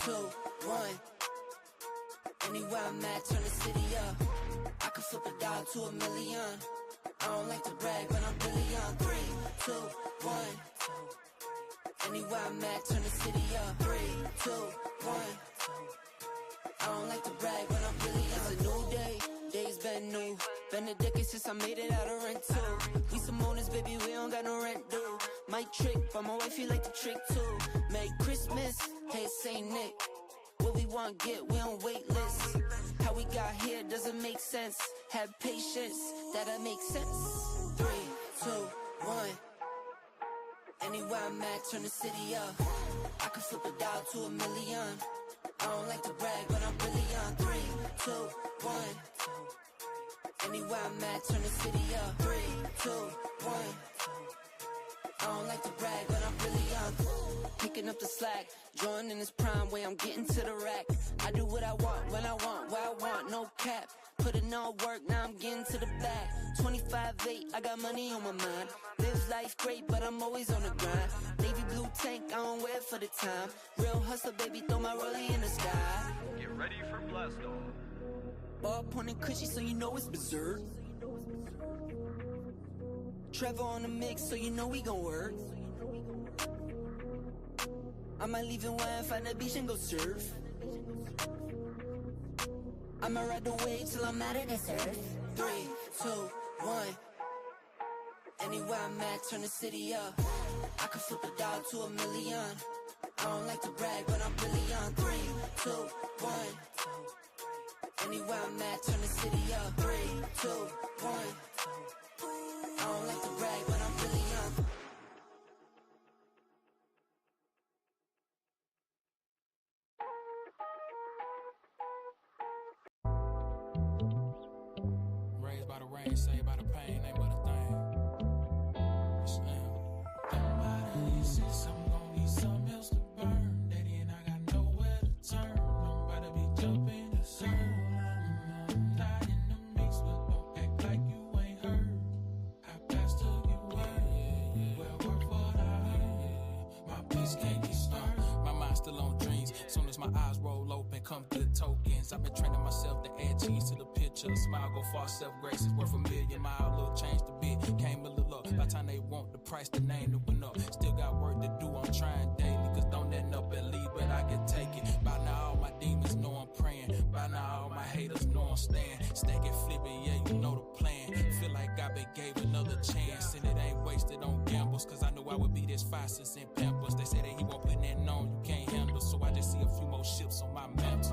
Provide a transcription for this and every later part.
2, 1. Anywhere I'm at, turn the city up. I can flip a dollar to $1 million. I don't like to brag, but I'm really young. 3, 2, 1. Anywhere I'm at, turn the city up. 3, 2, 1. I don't like to brag, but I'm really young. It's a new day, days been new. Been a decade since I made it out of rent too. We some owners, baby, we don't got no rent due. Might trick, but my wife, you like to trick too. Merry Christmas, hey, Saint Nick. What we want, get, we on wait list. How we got here doesn't make sense. Have patience, that'll make sense. 3, 2, 1. Anywhere I'm at, turn the city up. I can flip a dollar to $1 million. I don't like to brag, but I'm really young. 3, 2, 1. Anywhere I'm at, turn the city up. 3, 2, 1. I don't like to brag, but I'm really young. Picking up the slack, drawing in this prime way, I'm getting to the rack. I do what I want, when I want, where I want, no cap. Put in all work, now I'm getting to the back. 25-8, I got money on my mind. Live life great, but I'm always on the grind. Navy blue tank, I don't wear it for the time. Real hustler, baby, throw my rollie in the sky. Get ready for blast off. Ball pointing cushy, so you know it's berserk. Trevor on the mix, so you know we gon' work. I might leave in one, find the beach and go surf. I'ma ride the wave till I'm out of this earth. 3, 2, 1. Anywhere I'm at, turn the city up. I can flip a dollar to $1 million. I don't like to brag, but I'm really young. 3, 2, 1. Anywhere I'm at, turn the city up. 3, 2, 1. I don't like to brag, but I'm really young. Raised by the rain, saved by the pain, ain't but a thing. Don't matter, since I'm gon' need something else to burn. Daddy and I got nowhere to turn. I'm about to be jumping the sun. Not in the mix, but don't act like you ain't heard. I passed to you word. Well, work what I heard. My peace can't get started. My mind's still on dreams. Soon as my eyes roll open, come good tokens. I've been training myself to add cheese to the picture. Smile go far, self-grace is worth $1 million. My outlook changed a bit, came a little up. By the time they want the price, the name that went up. Still got work to do, I'm trying daily. Cause don't end up and leave, but I can take it. By now all my demons know I'm praying. By now all my haters know I'm staying. Stack it, flip it, yeah, you know the plan. Feel like I been gave another chance. And it ain't wasted on gambles. Cause I knew I would be this fastest in Pampers. They say that he won't put nothing on, you can't handle. So I just see a few more ships on my map.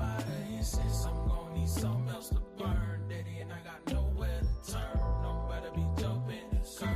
Since I'm gon' need something else to burn. Daddy and I got nowhere to turn. I'm about to be jumping the curve.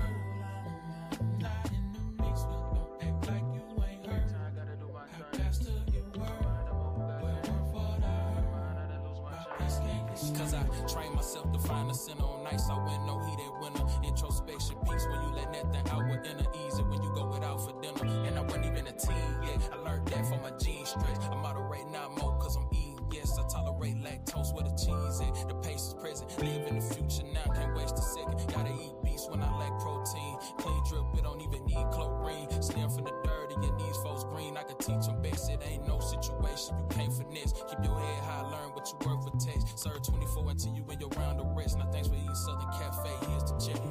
Not in the mix, but don't act like you ain't heard. I passed to you word. Well, work what I heard. My peace can't get started. Cause I trained myself to find the center on nights. I win no heat that winner. Introspection peace when you let nothing out with inner easy. When you go without for dinner. And I wasn't even a teen yet. I learned that from my jeans stretch. I moderate now more cause I'm eating. Yes, I tolerate lactose with the cheese at. The pace is present, live in the future now, can't waste a second. Gotta eat beats when I lack protein. Clean drip, it don't even need chlorine. Slim from the dirty, your knees folks green. I can teach them best, it ain't no situation you can't finesse. Keep your head high, learn what you work for text. Serve 24 until you in your round of rest. Now thanks for eating Southern Cafe, here's the check.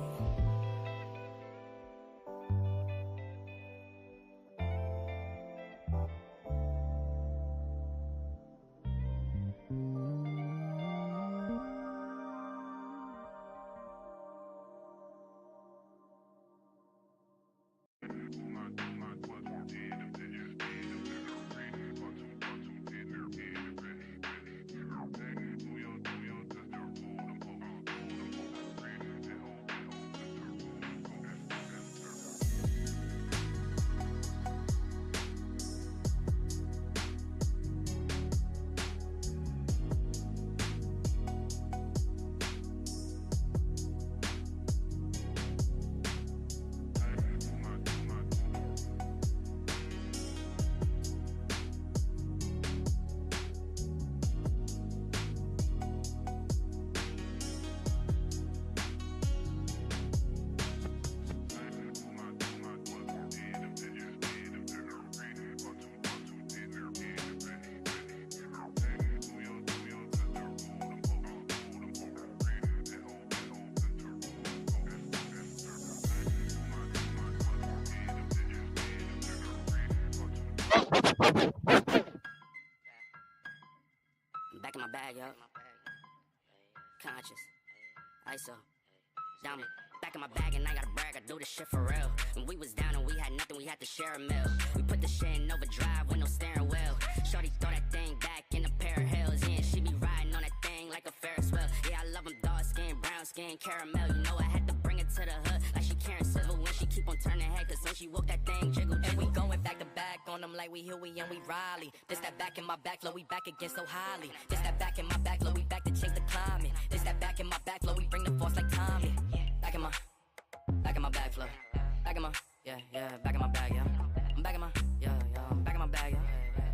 I'm back in my bag, yo. Conscious. ISO. Diamond. Back in my bag and I gotta brag, I do this shit for real. When we was down and we had nothing, we had to share a meal. We put the shit in overdrive with no steering wheel. Shorty throw that thing back in a pair of heels. Yeah, she be riding on that thing like a Ferris wheel. Yeah, I love them dark skin, brown skin, caramel. You know I had to bring it to the hood like she Karen Civil when she keep on turning head. Cause when she walk that thing jiggle, and we going back to back on them like we Huey and we Riley. This that back in my back, flow, we back again so highly. This that back in my back, flow, we back to change the climate. This that back in my back, flow, we bring the force like Tommy. Back in my bag, flow. Back in my, yeah, back in my bag, yeah. I'm back in my, yeah, I'm back in my bag, yeah.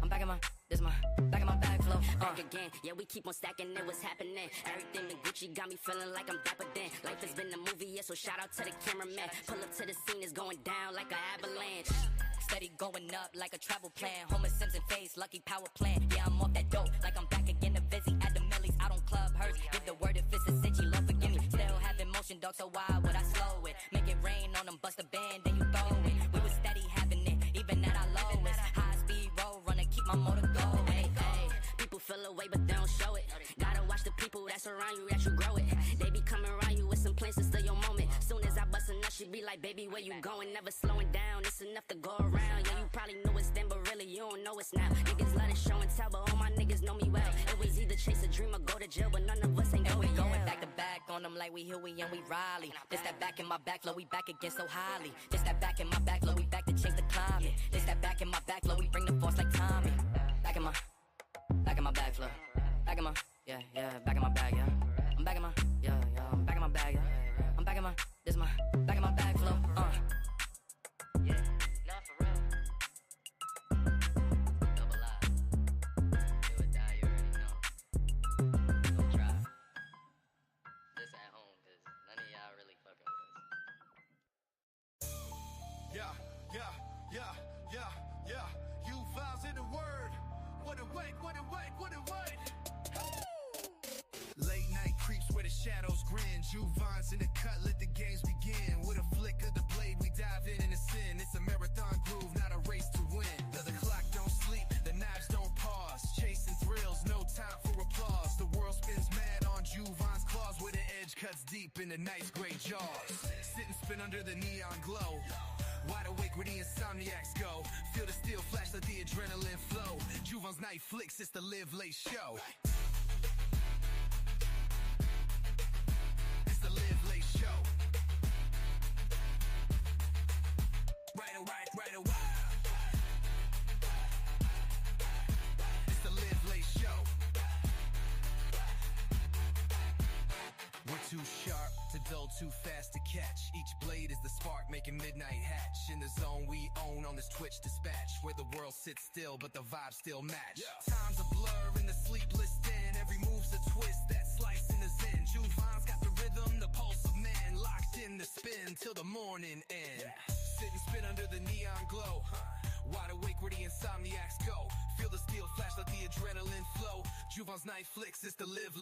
I'm back in my, this my, back in my bag, flow. Back again, yeah, we keep on stacking it, what's happening? Everything in Gucci got me feeling like I'm dapper then. Life has been a movie, yeah, so shout out to the cameraman. Pull up to the scene, it's going down like an avalanche. Steady going up like a travel plan. Homer Simpson face, lucky power plant. Yeah, I'm off that dope, like I'm back again to Vizzy at the Millies. I don't club hers, give the word if it's a cinch, Lord forgive me. Still having motion, dog, so why would I slow it? Make it rain on them, bust a band, then you throw it. We was steady having it, even at our lowest. High speed road runner, keep my motor going. Hey, people feel away, but they don't show it. Gotta watch the people that's around you, that you grow it. They be coming around you with some plans to steal your moment. Soon as I bust a nut, she be like, baby, where you going? Never slowing down, it's enough to go around. Yeah, you probably knew it's then, but really you don't know it's now. Niggas love to show and tell, but all my niggas know me well. It was either chase a dream or go to jail, but none of us ain't going. Going back to back on them like we Huey and we Riley. This that back in my back, flow, we back again so highly. This that back in my back, flow, we back to change the climate. This that back in my back, flow, we bring the force like Tommy. Back in my back, flow. Back in my, yeah, back in my bag, yeah. I'm back in my, yeah, I'm back in my bag, yeah. I'm back in my, this my, back in my bag, flow, Yeah, not for real. Double I. Do or die, you already know. Don't try. This at home, cause none of y'all really fucking with us. Yeah. You files in the word. What a wait. Late night creeps where the shadows grin. Juvons in the cut, let the games begin. With a flick of the blade, we dive in the sin. It's a marathon groove, not a race to win. The clock don't sleep, the knives don't pause. Chasing thrills, no time for applause. The world spins mad on Juvon's claws, where the edge cuts deep in the night's gray jaws. Sit and spin under the neon glow. Wide awake where the insomniacs go. Feel the steel flash, let the adrenaline flow. Juvon's night flicks, it's the live late show. It's the live late show. Right away. It's the live late show. We're too sharp to dull, too fast to catch. Each blade is the spark making midnight hatch. In the zone we own on this Twitch dispatch, where the world sits still but the vibes still match. Time's a blur in the sleepless den. Every move's a twist, that slice in the zen. Juvon's got the rhythm, the pulse of man. Locked in the spin till the morning end. Sit and spin under the neon glow. Wide awake where the insomniacs go. Feel the steel flash, let the adrenaline flow. Juvon's night flicks, it's the live.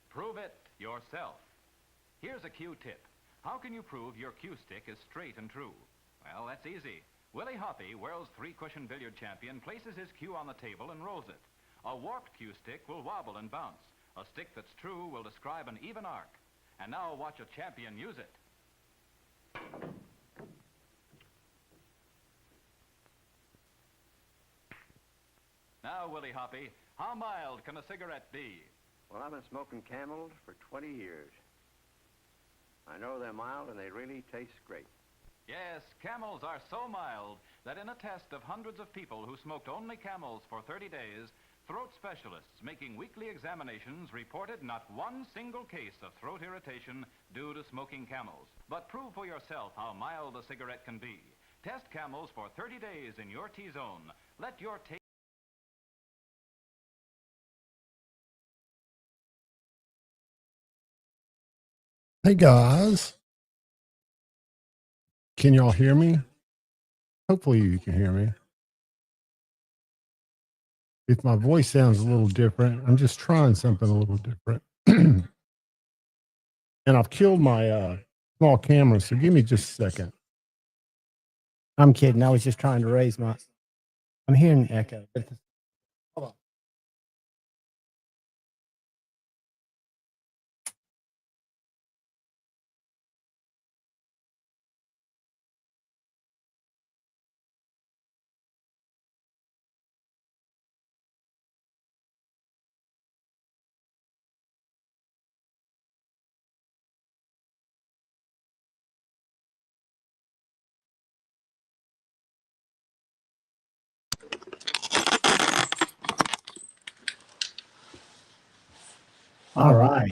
Prove it yourself. Here's a Q-tip. How can you prove your Q-stick is straight and true? Well, that's easy. Willie Hoppy, world's three-cushion billiard champion, places his cue on the table and rolls it. A warped Q-stick will wobble and bounce. A stick that's true will describe an even arc. And now watch a champion use it. Now, Willie Hoppy, how mild can a cigarette be? Well, I've been smoking Camels for 20 years. I know they're mild, and they really taste great. Yes, Camels are so mild that in a test of hundreds of people who smoked only Camels for 30 days, throat specialists making weekly examinations reported not one single case of throat irritation due to smoking Camels. But prove for yourself how mild a cigarette can be. Test Camels for 30 days in your T-zone. Let your taste... Hey guys, can y'all hear me? Hopefully you can hear me. if my voice sounds a little different, I'm just trying something a little different. And I've killed my small camera, so give me just a second. I'm kidding. I was just trying to raise my. I'm hearing an echo. Hold on. All right.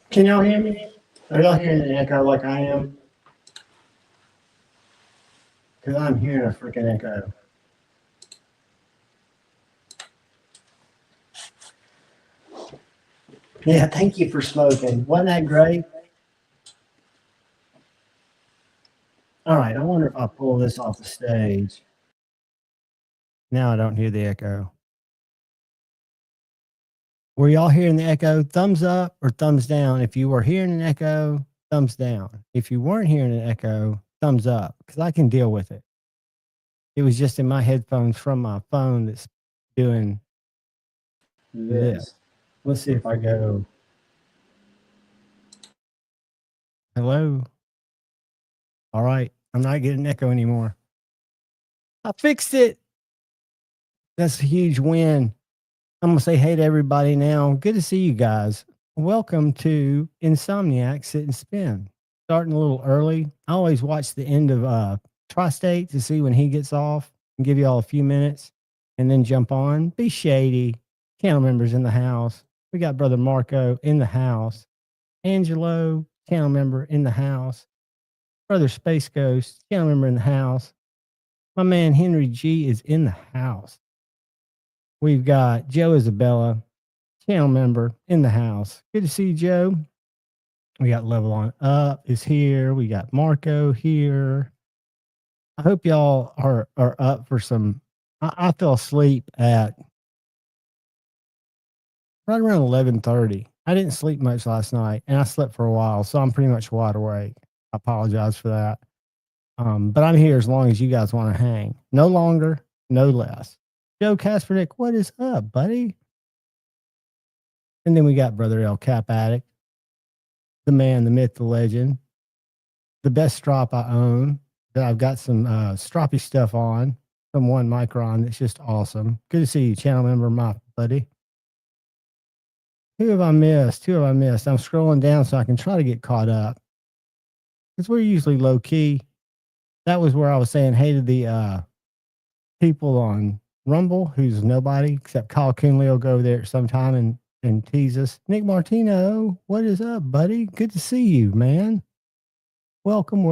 Can y'all hear me? Are y'all hearing an echo like I am? Because I'm hearing a freaking echo. Yeah, thank you for smoking. Wasn't that great? All right, I wonder if I pull this off the stage. Now I don't hear the echo. Were y'all hearing the echo? Thumbs up or thumbs down? If you were hearing an echo, thumbs down. If you weren't hearing an echo, thumbs up, because I can deal with it. It was just in my headphones from my phone that's doing this. Let's see if I go. Hello. All right. I'm not getting an echo anymore. I fixed it. That's a huge win. I'm going to say hey to everybody now. Good to see you guys. Welcome to Insomniac Sit and Spin. Starting a little early. I always watch the end of Tri-State to see when he gets off and give you all a few minutes and then jump on. Be shady. Channel members in the house. We got Brother Marco in the house. Angelo, channel member in the house. Brother Space Ghost, channel member in the house. My man Henry G is in the house. We've got Joe Isabella, channel member in the house. Good to see you, Joe. We got Level On Up is here. We got Marco here. I hope y'all are up for some. I fell asleep at right around 11:30. I didn't sleep much last night, and I slept for a while, so I'm pretty much wide awake. I apologize for that. But I'm here as long as you guys want to hang. No longer, no less. Joe Kaspernick, what is up, buddy? And then we got Brother El Cap Addict, the man, the myth, the legend, the best strop I own. That I've got some stroppy stuff on, some 1 micron. That's just awesome. Good to see you, channel member, my buddy. Who have I missed? I'm scrolling down so I can try to get caught up. Because we're usually low key. That was where I was saying hey to the people on Rumble, who's nobody except Kyle Coonley will go there sometime and tease us. Nick Martino, what is up, buddy? Good to see you, man. Welcome.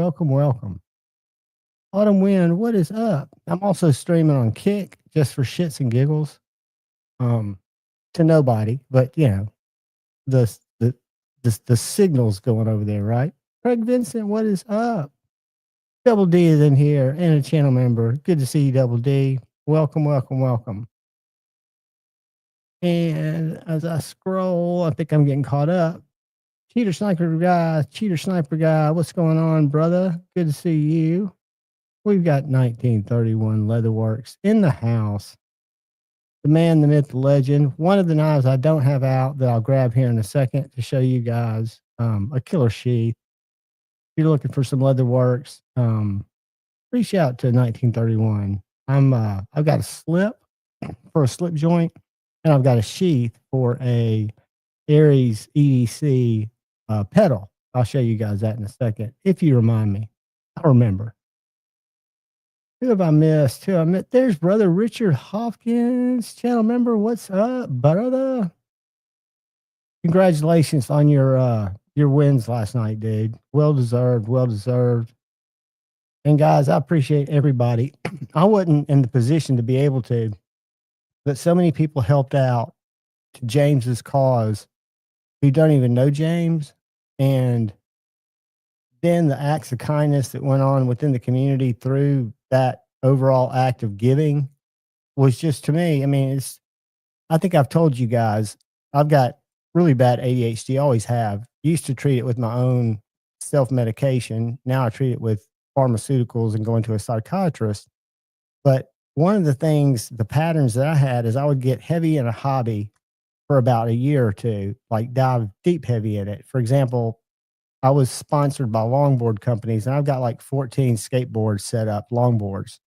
Autumn Wind, what is up? I'm also streaming on Kick just for shits and giggles. To nobody, but you know, the signal's going over there, right? Craig Vincent, what is up? Double D is in here and a channel member. Good to see you, Double D. Welcome. And as I scroll, I think I'm getting caught up. Cheater Sniper guy, what's going on, brother? Good to see you. We've got 1931 Leatherworks in the house. The man, the myth, the legend. One of the knives I don't have out that I'll grab here in a second to show you guys. A killer sheath. If you're looking for some Leatherworks, reach out to 1931. I've got a slip for a slip joint, and I've got a sheath for a Aries EDC pedal. I'll show you guys that in a second if you remind me. I remember. Who have I missed? There's Brother Richard Hopkins, channel member. What's up, brother? Congratulations on your wins last night, dude. Well deserved. And guys, I appreciate everybody. I wasn't in the position to be able to, but so many people helped out to James's cause who don't even know James. And then the acts of kindness that went on within the community through that overall act of giving was just to me, I mean, I think I've told you guys, I've got really bad ADHD, always have. Used to treat it with my own self medication. Now I treat it with pharmaceuticals and going to a psychiatrist. But one of the things, the patterns that I had is I would get heavy in a hobby for about a year or two, like dive deep heavy in it. For example, I was sponsored by longboard companies, and I've got like 14 skateboards set up, longboards.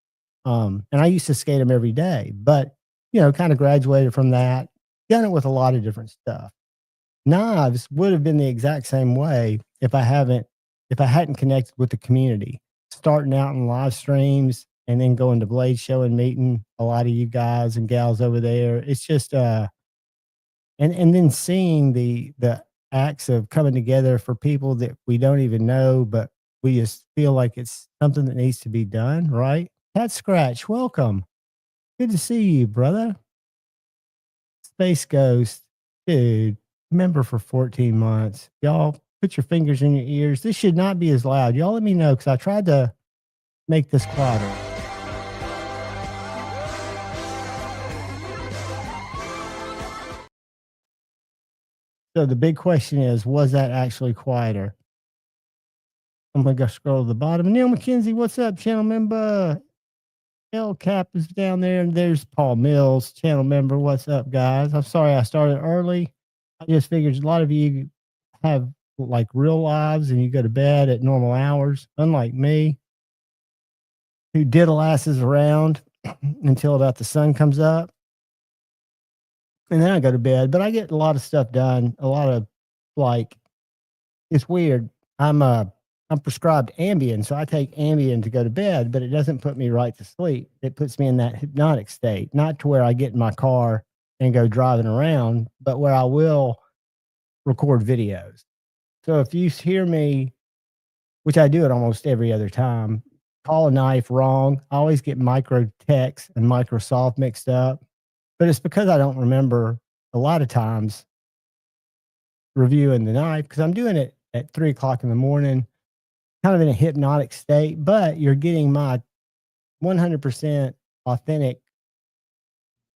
And I used to skate them every day, but kind of graduated from that, done it with a lot of different stuff. Knives would have been the exact same way if I hadn't connected with the community, starting out in live streams and then going to Blade Show and meeting a lot of you guys and gals over there. It's just and then seeing the acts of coming together for people that we don't even know, but we just feel like it's something that needs to be done, right? Cat Scratch, welcome. Good to see you, brother. Space Ghost, dude, member for 14 months. Y'all put your fingers in your ears. This should not be as loud. Y'all let me know, because I tried to make this quieter. So the big question is, was that actually quieter? I'm going to go scroll to the bottom. Neil McKenzie, what's up, channel member? L Cap is down there, and there's Paul Mills, channel member. What's up, guys? I'm sorry I started early. I just figured a lot of you have like real lives and you go to bed at normal hours, unlike me, who diddle asses around until about the sun comes up. And then I go to bed, but I get a lot of stuff done. A lot of it's weird. I'm prescribed Ambien, so I take Ambien to go to bed, but it doesn't put me right to sleep. It puts me in that hypnotic state, not to where I get in my car and go driving around, but where I will record videos. So if you hear me, which I do it almost every other time, call a knife wrong, I always get Microtex and Microsoft mixed up. But it's because I don't remember a lot of times reviewing the knife, because I'm doing it at 3 o'clock in the morning, kind of in a hypnotic state, but you're getting my 100% authentic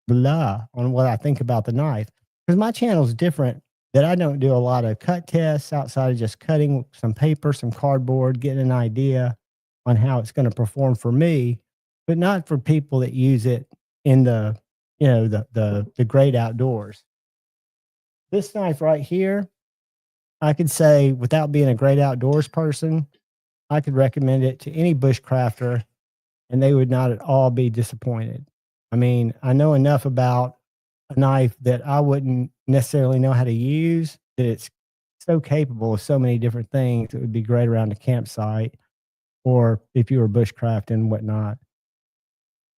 blah on what I think about the knife. Because my channel is different, that I don't do a lot of cut tests outside of just cutting some paper, some cardboard, getting an idea on how it's going to perform for me, but not for people that use it in the the great outdoors. This knife right here, I could say, without being a great outdoors person, I could recommend it to any bushcrafter and they would not at all be disappointed. I mean, I know enough about a knife that I wouldn't necessarily know how to use, that it's so capable of so many different things. It would be great around a campsite or if you were bushcrafting and whatnot,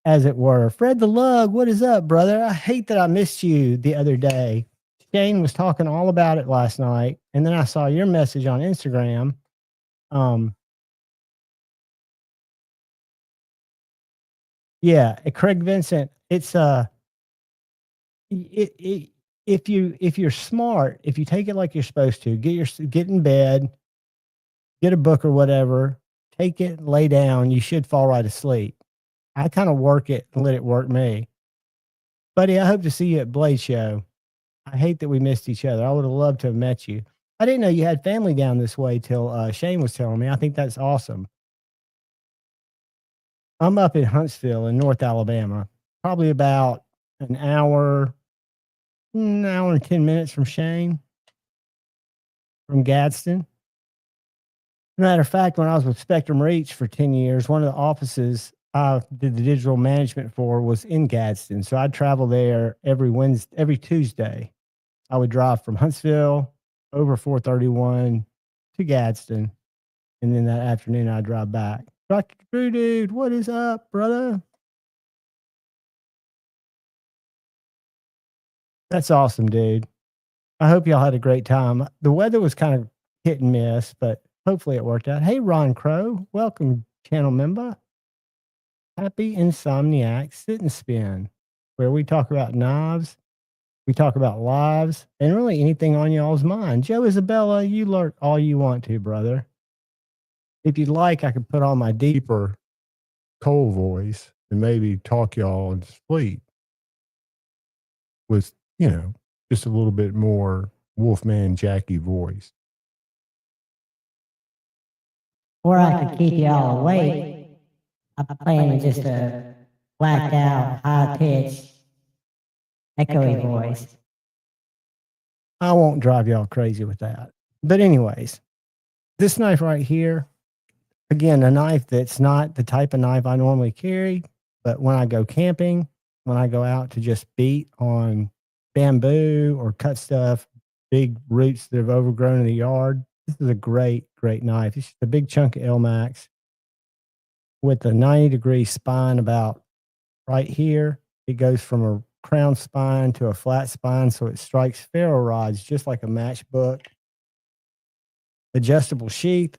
as it were. Fred the Lug, what is up, brother? I hate that I missed you the other day. Shane was talking all about it last night, and then I saw your message on Instagram. Yeah, Craig Vincent, it's if you're smart, if you take it like you're supposed to, get in bed, get a book or whatever, take it, lay down, you should fall right asleep. I kind of work it and let it work me. Buddy, I hope to see you at Blade Show. I hate that we missed each other. I would have loved to have met you. I didn't know you had family down this way till Shane was telling me. I think that's awesome. I'm up in Huntsville in North Alabama, probably about an hour and 10 minutes from Shane, from Gadsden. Matter of fact, when I was with Spectrum Reach for 10 years, one of the offices I did the digital management for was in Gadsden. So I'd travel there every Tuesday. I would drive from Huntsville over 431 to Gadsden. And then that afternoon I'd drive back. Dr. Drew, dude, what is up, brother? That's awesome, dude. I hope y'all had a great time. The weather was kind of hit and miss, but hopefully it worked out. Hey, Ron Crow, welcome, channel member. Happy Insomniac Sit and Spin, where we talk about knives, we talk about lives, and really anything on y'all's mind. Joe Isabella, you lurk all you want to, brother. If you'd like, I could put on my deeper Deeper cold voice and maybe talk y'all and sleep. with, you know, just a little bit more Wolfman Jackie voice. Or I could keep y'all awake. I'm playing just a whacked out, high pitched, echoey voice. I won't drive y'all crazy with that. But anyways, this knife right here, again, a knife that's not the type of knife I normally carry, but when I go camping, when I go out to just beat on bamboo or cut stuff, big roots that have overgrown in the yard, this is a great, great knife. It's just a big chunk of L-Max with a 90-degree spine about right here. It goes from a crown spine to a flat spine, so it strikes ferro rods just like a matchbook. Adjustable sheath.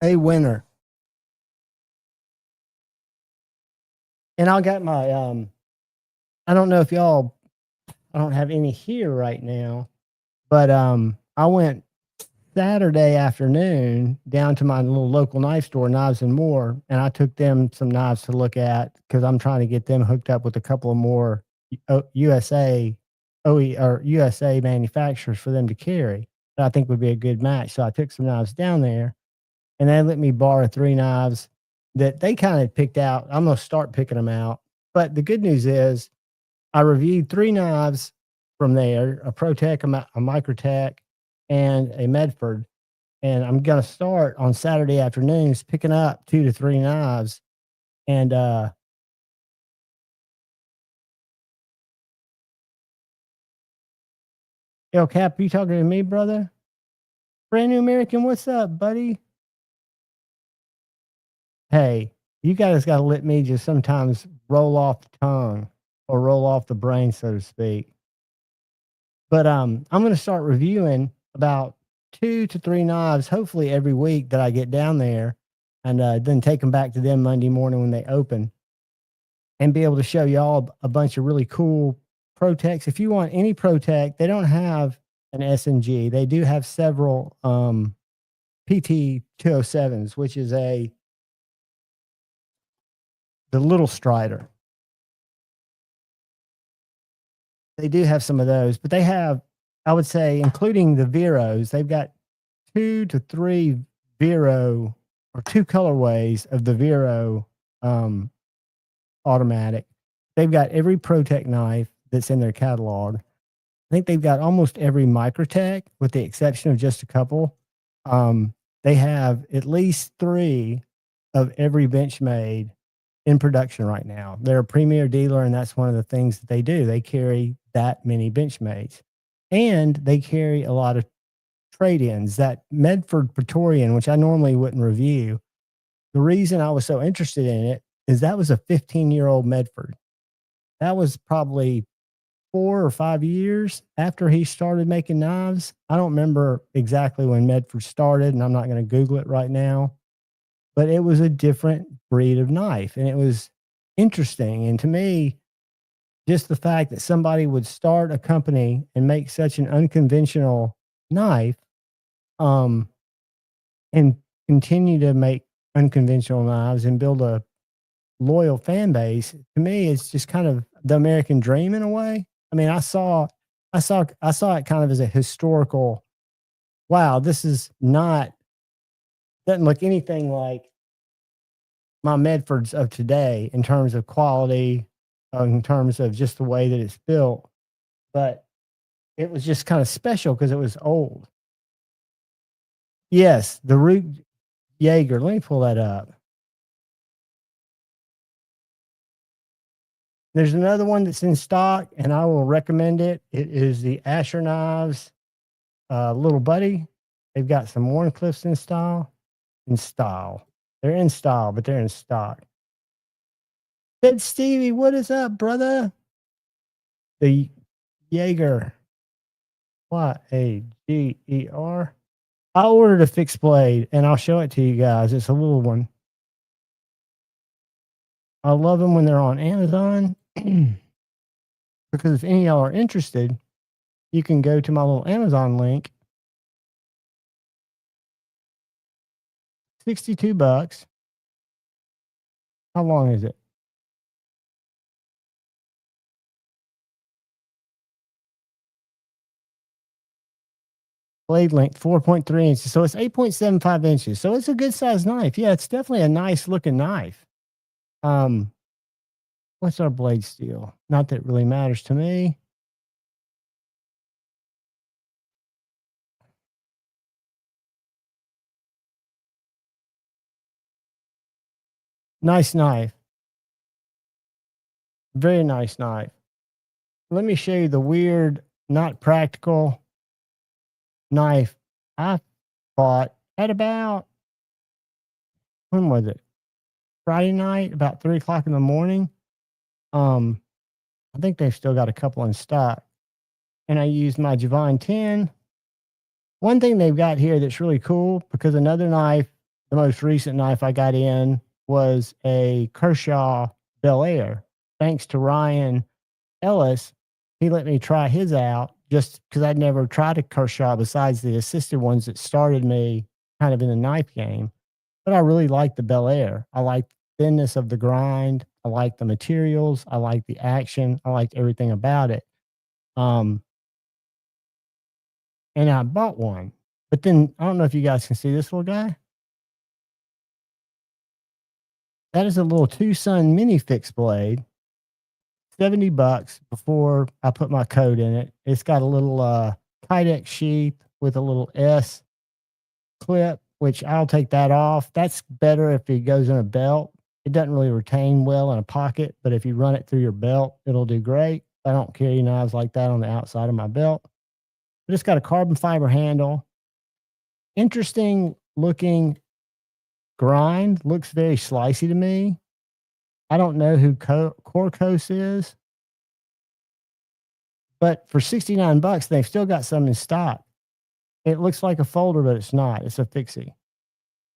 A winner. And I got my I don't know if y'all, I don't have any here right now, but I went Saturday afternoon down to my little local knife store, Knives and More, and I took them some knives to look at because I'm trying to get them hooked up with a couple of more USA manufacturers for them to carry that I think would be a good match. So I took some knives down there, and they let me borrow 3 knives that they kind of picked out. I'm going to start picking them out. But the good news is I reviewed 3 knives from there, a ProTech, a Microtech, and a Medford. And I'm going to start on Saturday afternoons picking up 2 to 3 knives. And El Cap, you talking to me, brother? Brand New American, what's up, buddy? Hey, you guys got to let me just sometimes roll off the tongue or roll off the brain, so to speak. But I'm going to start reviewing about 2 to 3 knives, hopefully every week that I get down there, and then take them back to them Monday morning when they open, and be able to show y'all a bunch of really cool ProTechs. If you want any ProTech, they don't have an S&G. They do have several PT 207s, which is the little Strider. They do have some of those, but they have, I would say, including the Veros, they've got 2 to 3 Vero or 2 colorways of the Vero automatic. They've got every ProTech knife that's in their catalog. I think they've got almost every Microtech with the exception of just a couple. They have at least 3 of every Benchmade in production right now. They're a premier dealer, and that's one of the things that they do. They carry that many Benchmades, and they carry a lot of trade-ins. That Medford Praetorian, which I normally wouldn't review, the reason I was so interested in it is that was a 15-year-old Medford. That was probably 4 or 5 years after he started making knives. I don't remember exactly when Medford started, and I'm not going to Google it right now, but it was a different breed of knife, and it was interesting. And to me, just the fact that somebody would start a company and make such an unconventional knife, and continue to make unconventional knives and build a loyal fan base, to me, it's just kind of the American dream in a way. I mean, I saw it kind of as a historical, wow, this is not, doesn't look anything like my Medfords of today in terms of quality, in terms of just the way that it's built. But it was just kind of special because it was old. Yes, the Root Jaeger. Let me pull that up. There's another one that's in stock, and I will recommend it. It is the Asher Knives Little Buddy. They've got some Warncliffs in style. They're in style, but they're in stock. Ted Stevie, what is up, brother? The Jaeger. Yager. I ordered a fixed blade, and I'll show it to you guys. It's a little one. I love them when they're on Amazon because if any of y'all are interested, you can go to my little Amazon link. $62. How long is it? Blade length 4.3 inches. So it's 8.75 inches. So it's a good sized knife. Yeah, it's definitely a nice looking knife. What's our blade steel? Not that it really matters to me. Nice knife. Very nice knife. Let me show you the weird, not practical knife I bought at about, when was it? Friday night, about 3:00 in the morning. I think they've still got a couple in stock. And I used my Javon 10. One thing they've got here that's really cool, because another knife, the most recent knife I got in was a Kershaw Bel Air. Thanks to Ryan Ellis, he let me try his out just because I'd never tried a Kershaw besides the assisted ones that started me kind of in the knife game. But I really like the Bel Air. I like the thinness of the grind. I like the materials. I like the action. I liked everything about it. And I bought one. But then I don't know if you guys can see this little guy. That is a little Tucson mini fixed blade. $70 before I put my code in it. It's got a little Kydex sheath with a little S clip, which I'll take that off. That's better if it goes in a belt. It doesn't really retain well in a pocket, but if you run it through your belt, it'll do great. I don't carry knives like that on the outside of my belt. But it's got a carbon fiber handle. Interesting looking grind. Looks very slicey to me. I don't know who Corcos is, but for $69, they've still got some in stock. It looks like a folder, but it's not. It's a fixie.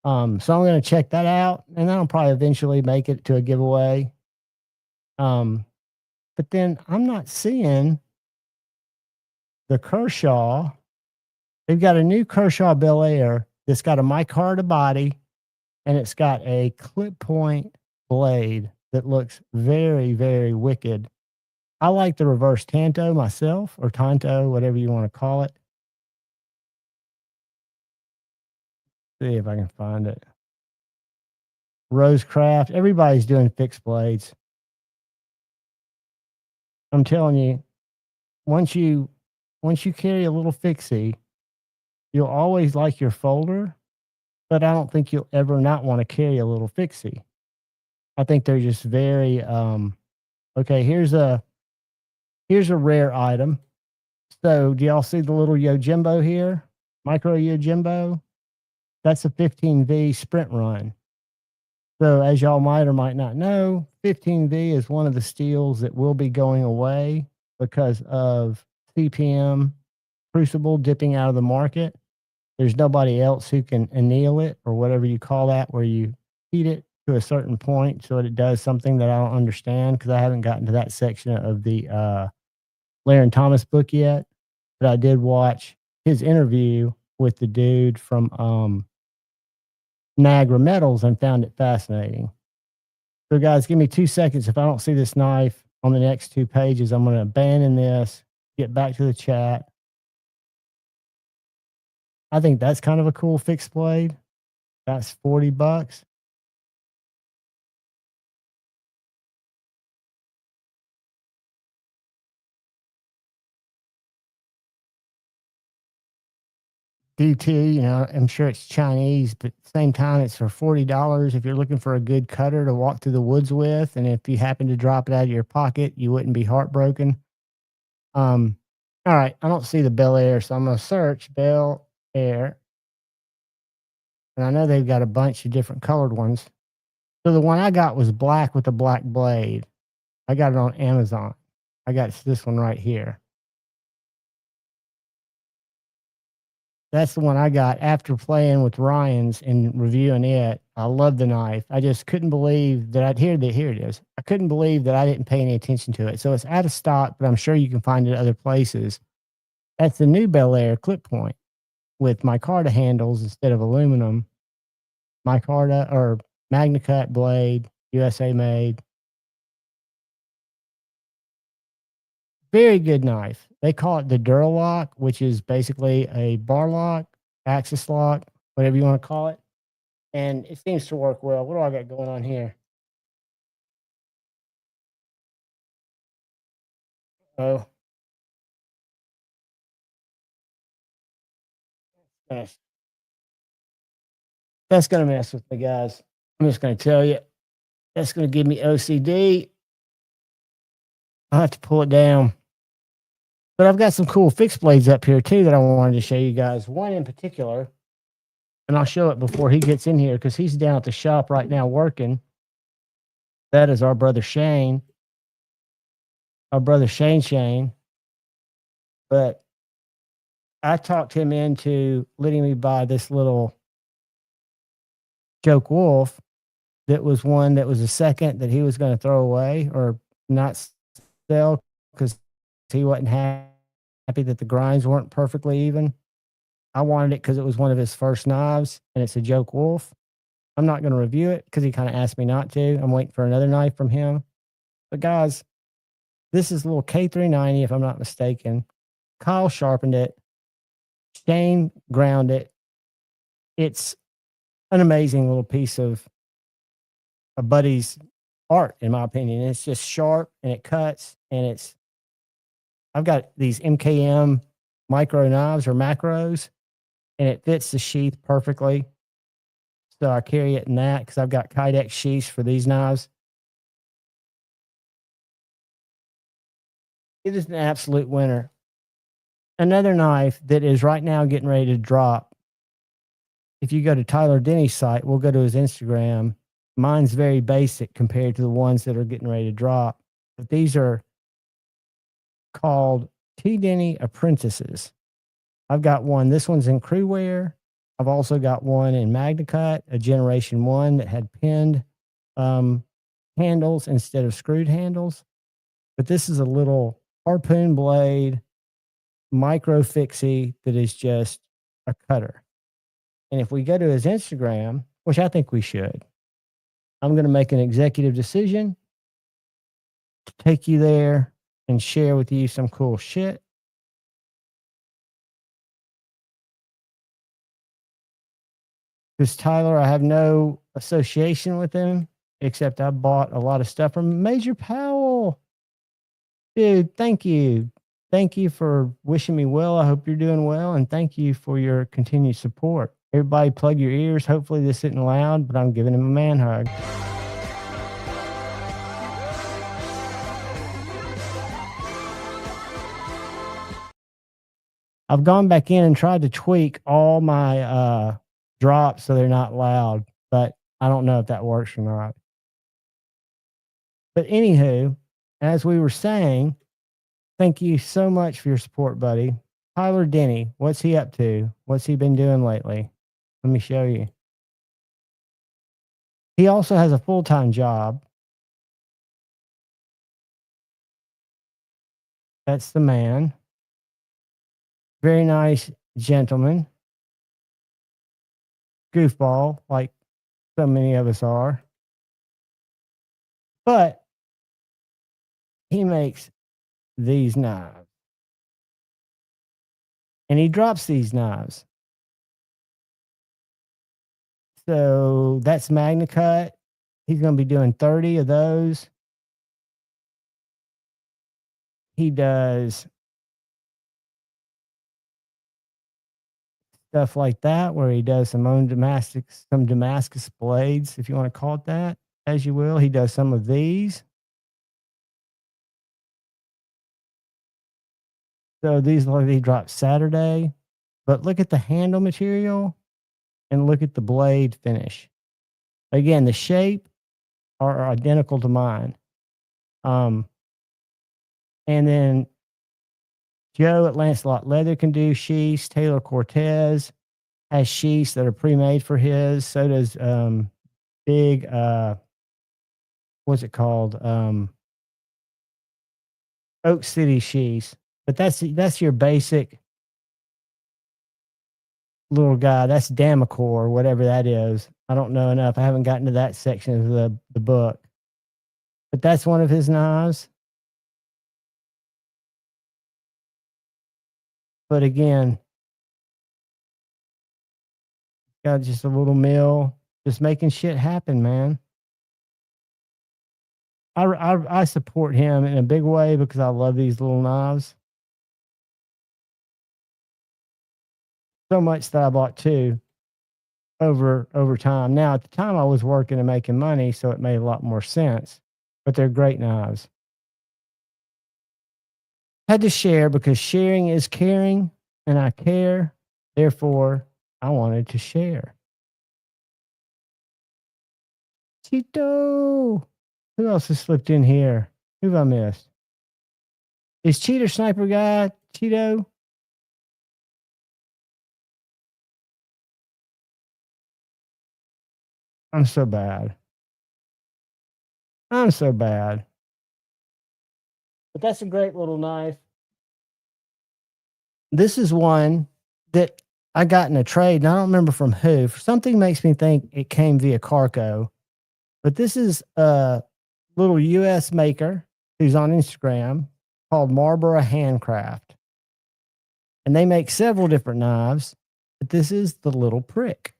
So I'm going to check that out, and then I'll probably eventually make it to a giveaway. But then I'm not seeing the Kershaw. They've got a new Kershaw Bel Air that's got a micarta body, and it's got a clip point blade that looks very, very wicked. I like the reverse Tanto myself, or Tanto, whatever you want to call it. See if I can find it. Rosecraft. Everybody's doing fixed blades. I'm telling you, once you carry a little fixie, you'll always like your folder, but I don't think you'll ever not want to carry a little fixie. I think they're just very okay. Here's a rare item. So do y'all see the little Yojimbo here? Micro Yojimbo? That's a 15V sprint run. So as y'all might or might not know, 15V is one of the steels that will be going away because of CPM Crucible dipping out of the market. There's nobody else who can anneal it, or whatever you call that, where you heat it to a certain point so that it does something that I don't understand, because I haven't gotten to that section of the Laren Thomas book yet. But I did watch his interview with the dude from Niagara Metals and found it fascinating. So guys, give me 2 seconds. If I don't see this knife on the next 2 pages, I'm going to abandon this, get back to the chat. I think that's kind of a cool fixed blade. That's $40. DT, you know, I'm sure it's Chinese, but at the same time, it's for $40 if you're looking for a good cutter to walk through the woods with. And if you happen to drop it out of your pocket, you wouldn't be heartbroken. All right, I don't see the Bel Air, so I'm going to search Bel Air. And I know they've got a bunch of different colored ones. So the one I got was black with a black blade. I got it on Amazon. I got this one right here. That's the one I got after playing with Ryan's and reviewing it. I love the knife. I just couldn't believe that here it is. I couldn't believe that I didn't pay any attention to it. So it's out of stock, but I'm sure you can find it at other places. That's the new Bel Air clip point with micarta handles instead of aluminum. Micarta or MagnaCut blade. USA made. Very good knife. They call it the Duralock, which is basically a bar lock, axis lock, whatever you want to call it. And it seems to work well. What do I got going on here? Oh. Nice. That's going to mess with me, guys. I'm just going to tell you. That's going to give me OCD. I'll have to pull it down. But I've got some cool fixed blades up here, too, that I wanted to show you guys. One in particular. And I'll show it before he gets in here because he's down at the shop right now working. That is our brother Shane. Our brother Shane. But I talked him into letting me buy this little Joke Wolf that was one that was a second that he was going to throw away or not sell because he wasn't happy that the grinds weren't perfectly even. I wanted it because it was one of his first knives, and it's a Joke Wolf. I'm not going to review it because he kind of asked me not to. I'm waiting for another knife from him. But guys, this is a little K390, if I'm not mistaken. Kyle sharpened it. Shane ground it. It's an amazing little piece of a buddy's art, in my opinion. It's just sharp, and it cuts, and I've got these MKM micro knives or macros, and it fits the sheath perfectly. So I carry it in that because I've got Kydex sheaths for these knives. It is an absolute winner. Another knife that is right now getting ready to drop. If you go to Tyler Denny's site, we'll go to his Instagram. Mine's very basic compared to the ones that are getting ready to drop. But these are called T. Denny Apprentices. I've got one. This one's in crew wear. I've also got one in MagnaCut, a Generation 1 that had pinned handles instead of screwed handles. But this is a little harpoon blade micro fixie that is just a cutter. And if we go to his Instagram, which I think we should, I'm going to make an executive decision to take you there and share with you some cool shit. Because Tyler, I have no association with him, except I bought a lot of stuff from Major Powell. Dude, thank you. Thank you for wishing me well. I hope you're doing well, and thank you for your continued support. Everybody plug your ears. Hopefully this isn't loud, but I'm giving him a man hug. I've gone back in and tried to tweak all my drops so they're not loud, but I don't know if that works or not. But anywho, as we were saying, thank you so much for your support, buddy. Tyler Denny, what's he up to? What's he been doing lately? Let me show you. He also has a full-time job. That's the man. Very nice gentleman. Goofball, like so many of us are. But he makes these knives. And he drops these knives. So that's MagnaCut. He's going to be doing 30 of those. He does stuff like that, where he does some Damascus blades, if you want to call it that, as you will. He does some of these. So these look like they drop Saturday, but look at the handle material and look at the blade finish. Again, the shape are identical to mine. And then Joe at Lancelot Leather can do sheaths. Taylor Cortez has sheaths that are pre-made for his. So does big, what's it called? Oak City sheaths. But that's your basic little guy. That's Damacor, whatever that is. I don't know enough. I haven't gotten to that section of the book. But that's one of his knives. But again, got just a little mill, just making shit happen, man. I support him in a big way because I love these little knives. So much that I bought two over time. Now, at the time, I was working and making money, so it made a lot more sense. But they're great knives. Had to share because sharing is caring, and I care. Therefore, I wanted to share. Cheeto. Who else has slipped in here? Who have I missed? Is Cheater Sniper Guy Cheeto? I'm so bad. I'm so bad. But that's a great little knife. This is one that I got in a trade, and I don't remember from who. Something makes me think it came via Carco. But this is a little U.S. maker who's on Instagram called Marbor Handcraft. And they make several different knives, but this is the little prick.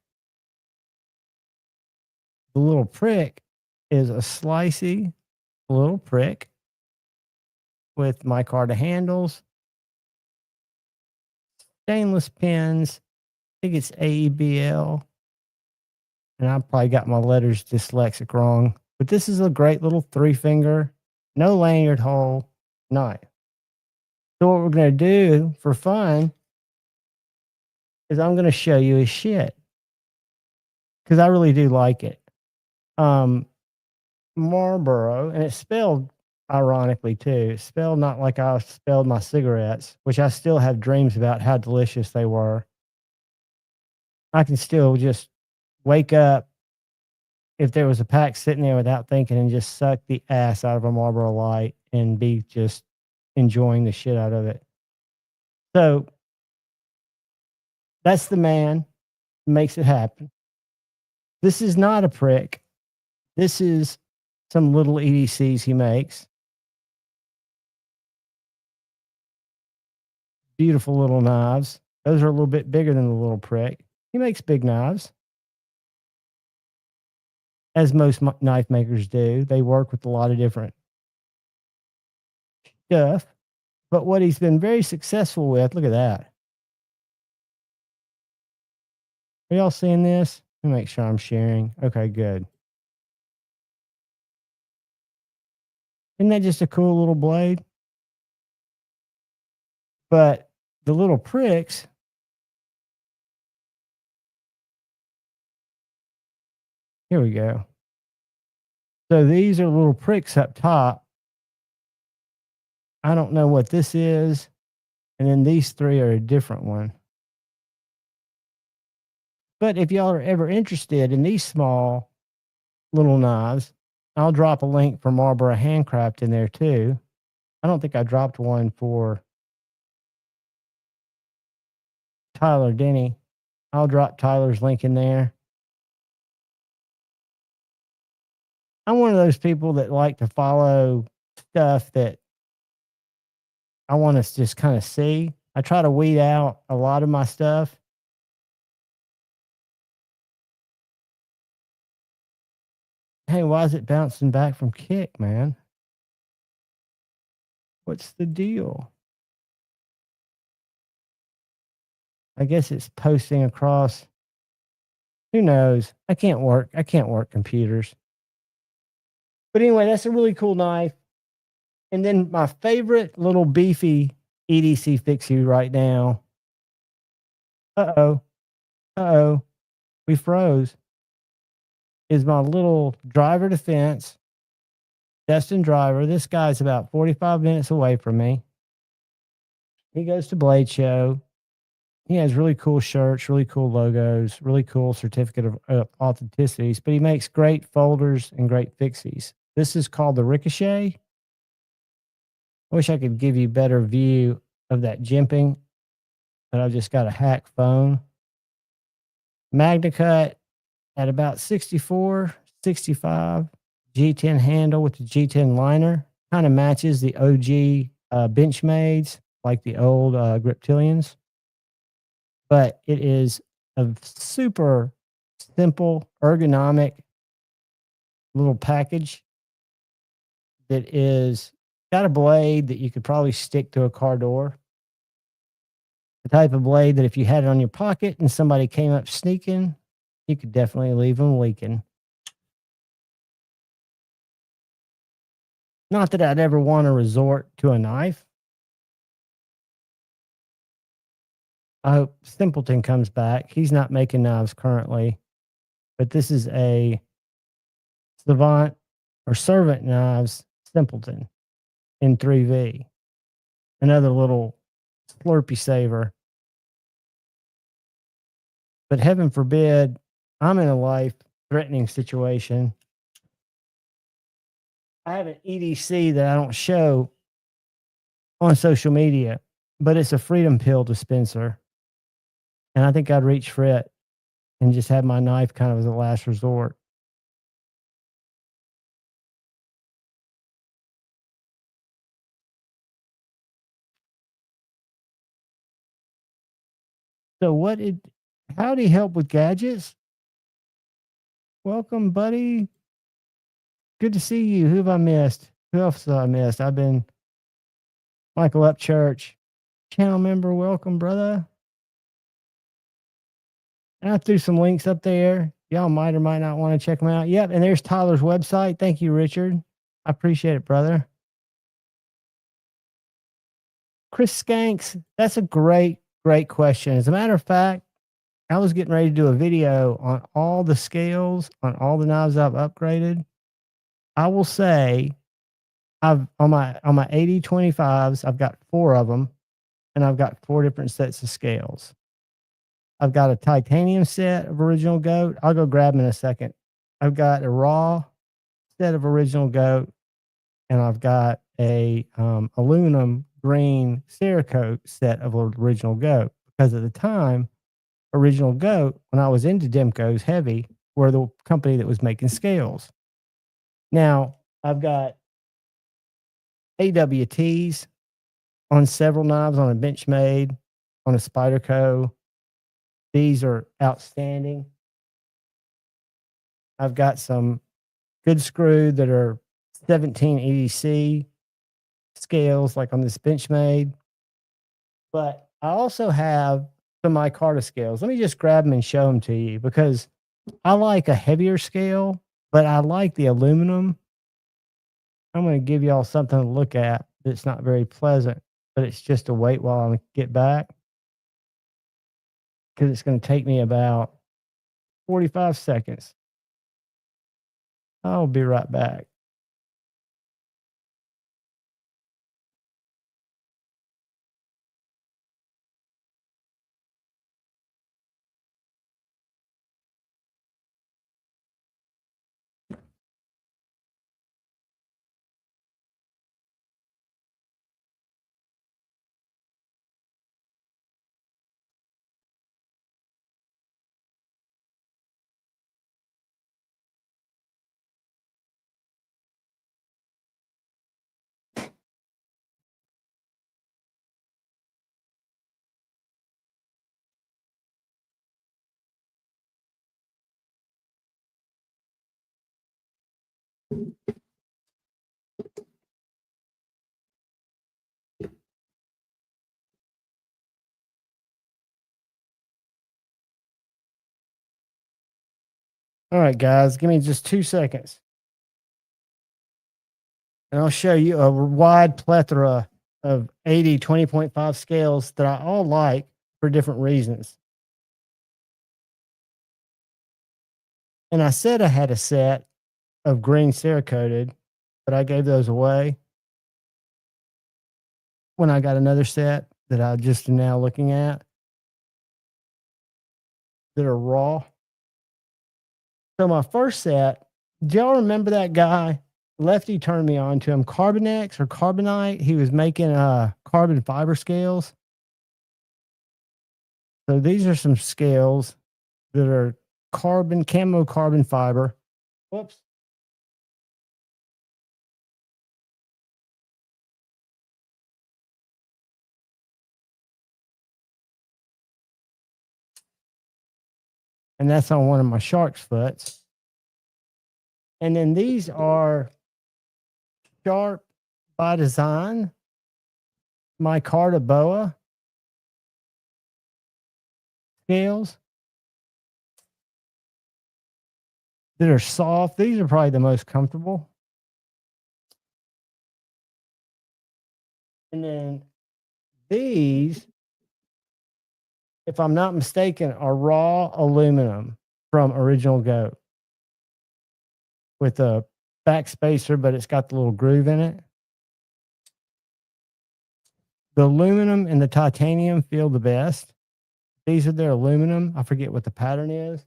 The little prick is a slicey little prick with micarta handles, stainless pins. I think it's AEBL. And I probably got my letters dyslexic wrong. But this is a great little 3-finger, no lanyard hole knife. So what we're going to do for fun is I'm going to show you his shit. Because I really do like it. Marlboro, and it's spelled ironically too. It's spelled not like I spelled my cigarettes, which I still have dreams about how delicious they were. I can still just wake up if there was a pack sitting there without thinking and just suck the ass out of a Marlboro Light and be just enjoying the shit out of it. So that's the man who makes it happen. This is not a prick. This is some little EDCs he makes. Beautiful little knives. Those are a little bit bigger than the little prick. He makes big knives, as most knife makers do. They work with a lot of different stuff. But what he's been very successful with, look at that. Are y'all seeing this? Let me make sure I'm sharing. Okay, good. Isn't that just a cool little blade? But the little pricks, here we go. So these are little pricks up top. I don't know what this is. And then these three are a different one. But if y'all are ever interested in these small little knives, I'll drop a link for Marbor Handcraft in there too. I don't think I dropped one for Tyler Denny. I'll drop Tyler's link in there. I'm one of those people that like to follow stuff that I want to just kind of see. I try to weed out a lot of my stuff. Hey, why is it bouncing back from kick, man? What's the deal? I guess it's posting across. Who knows? I can't work computers. But anyway, that's a really cool knife. And then my favorite little beefy EDC fixie right now. Uh-oh. We froze. Is my little driver defense, Destin Driver. This guy's about 45 minutes away from me. He goes to Blade Show. He has really cool shirts, really cool logos, really cool certificate of authenticities, but he makes great folders and great fixies. This is called the Ricochet. I wish I could give you a better view of that jimping, but I've just got a hack phone. Magna Cut at about 64, 65 G10 handle with the G10 liner. Kind of matches the OG Benchmades, like the old Griptilians. But it is a super simple, ergonomic little package that is got a blade that you could probably stick to a car door. The type of blade that if you had it on your pocket and somebody came up sneaking, you could definitely leave them leaking. Not that I'd ever want to resort to a knife. I hope Simpleton comes back. He's not making knives currently, but this is a Savant or Servant Knives Simpleton in 3V. Another little Slurpee saver. But heaven forbid, I'm in a life-threatening situation. I have an EDC that I don't show on social media, but it's a freedom pill dispenser. And I think I'd reach for it and just have my knife kind of as a last resort. So how'd he help with gadgets? Welcome, buddy. Good to see you. Who have I missed? Who else have I missed? I've been Michael Upchurch, channel member. Welcome, brother. And I threw some links up there. Y'all might or might not want to check them out. Yep. And there's Tyler's website. Thank you, Richard. I appreciate it, brother. Chris Skanks, that's a great question. As a matter of fact, I was getting ready to do a video on all the scales, on all the knives I've upgraded. I will say I've on my 8025s, I've got 4 of them, and I've got 4 different sets of scales. I've got a titanium set of original goat. I'll go grab them in a second. I've got a raw set of original goat, and I've got a aluminum green Cerakote set of original goat. Because at the time, original goat, when I was into Demco's heavy, were the company that was making scales. Now, I've got AWTs on several knives, on a Benchmade, on a Spyderco. These are outstanding. I've got some good screw that are 17 EDC scales, like on this Benchmade. But I also have some micarta scales. Let me just grab them and show them to you, because I like a heavier scale, but I like the aluminum. I'm going to give y'all something to look at that's not very pleasant, but it's just a wait while I get back, because it's going to take me about 45 seconds. I'll be right back. All right, guys, give me just 2 seconds, and I'll show you a wide plethora of 80 20.5 scales that I all like for different reasons. And I said I had a set of green Cerakoted, but I gave those away when I got another set that I just am now looking at that are raw. So my first set, do y'all remember that guy? Lefty turned me on to him. Carbonex or Carbonite. He was making carbon fiber scales. So these are some scales that are camo carbon fiber. Whoops. and that's on one of my shark's foots. And then these are Sharp by Design, my Carta Boa scales that are soft. These are probably the most comfortable. And then these, if I'm not mistaken, are raw aluminum from Original Goat with a back spacer, but it's got the little groove in it. The aluminum and the titanium feel the best. These are their aluminum. I forget what the pattern is.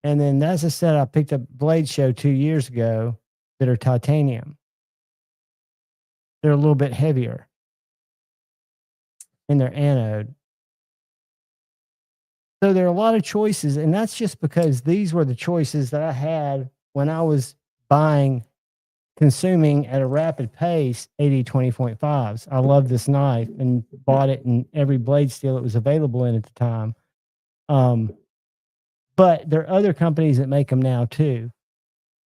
And then that's a set I picked up at Blade Show 2 years ago that are titanium. They're a little bit heavier in their anode. So there are a lot of choices, and that's just because these were the choices that I had when I was consuming at a rapid pace 80-20.5s. I love this knife and bought it in every blade steel that was available in at the time. But there are other companies that make them now too.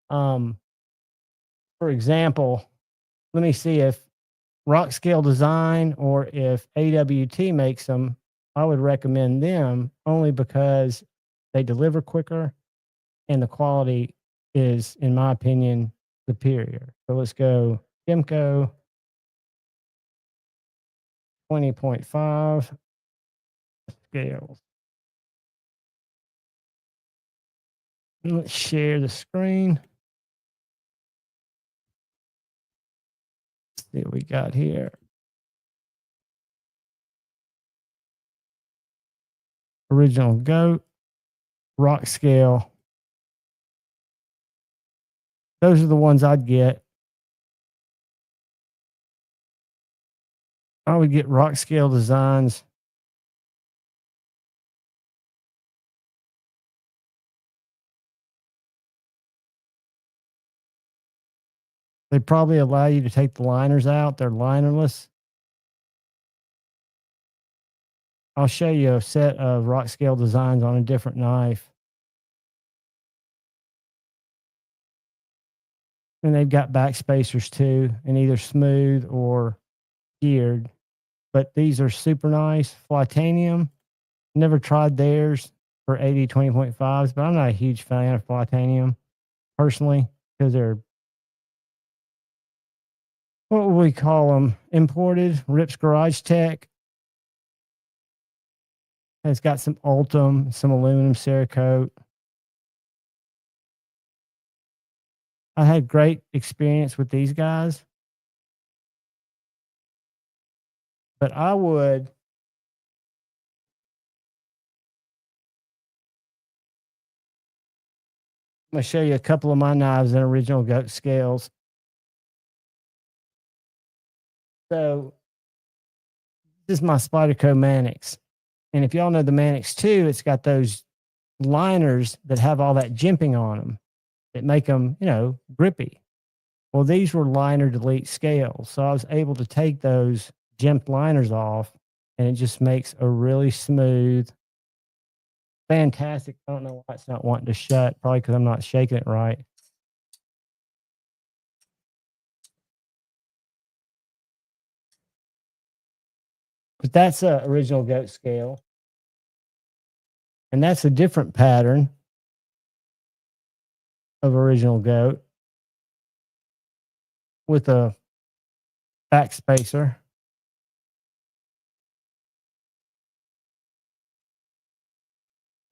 For example, let me see if Rock Scale Design or if AWT makes them. I would recommend them only because they deliver quicker and the quality is, in my opinion, superior. So let's go Demco 20.5 scales. Let's share the screen. Let's see what we got here. Original Goat, Rock Scale. Those are the ones I'd get. I would get Rock Scale Designs. They probably allow you to take the liners out. They're linerless. I'll show you a set of Rock Scale Designs on a different knife. And they've got back spacers too, and either smooth or geared. But these are super nice. Flytanium. Never tried theirs for 80-20.5s, but I'm not a huge fan of Flytanium personally because they're, what would we call them? Imported. Rips Garage Tech. It's got some Ultim, some aluminum Cerakote. I had great experience with these guys. But I'm going to show you a couple of my knives in Original Goat scales. So this is my Spyderco Manx. And if y'all know the Manx 2, it's got those liners that have all that jimping on them that make them, grippy. Well, these were liner delete scales. So I was able to take those jimped liners off, and it just makes a really smooth, fantastic. I don't know why it's not wanting to shut. Probably because I'm not shaking it right. But that's a Original Goat scale. And that's a different pattern of Original Goat with a back spacer.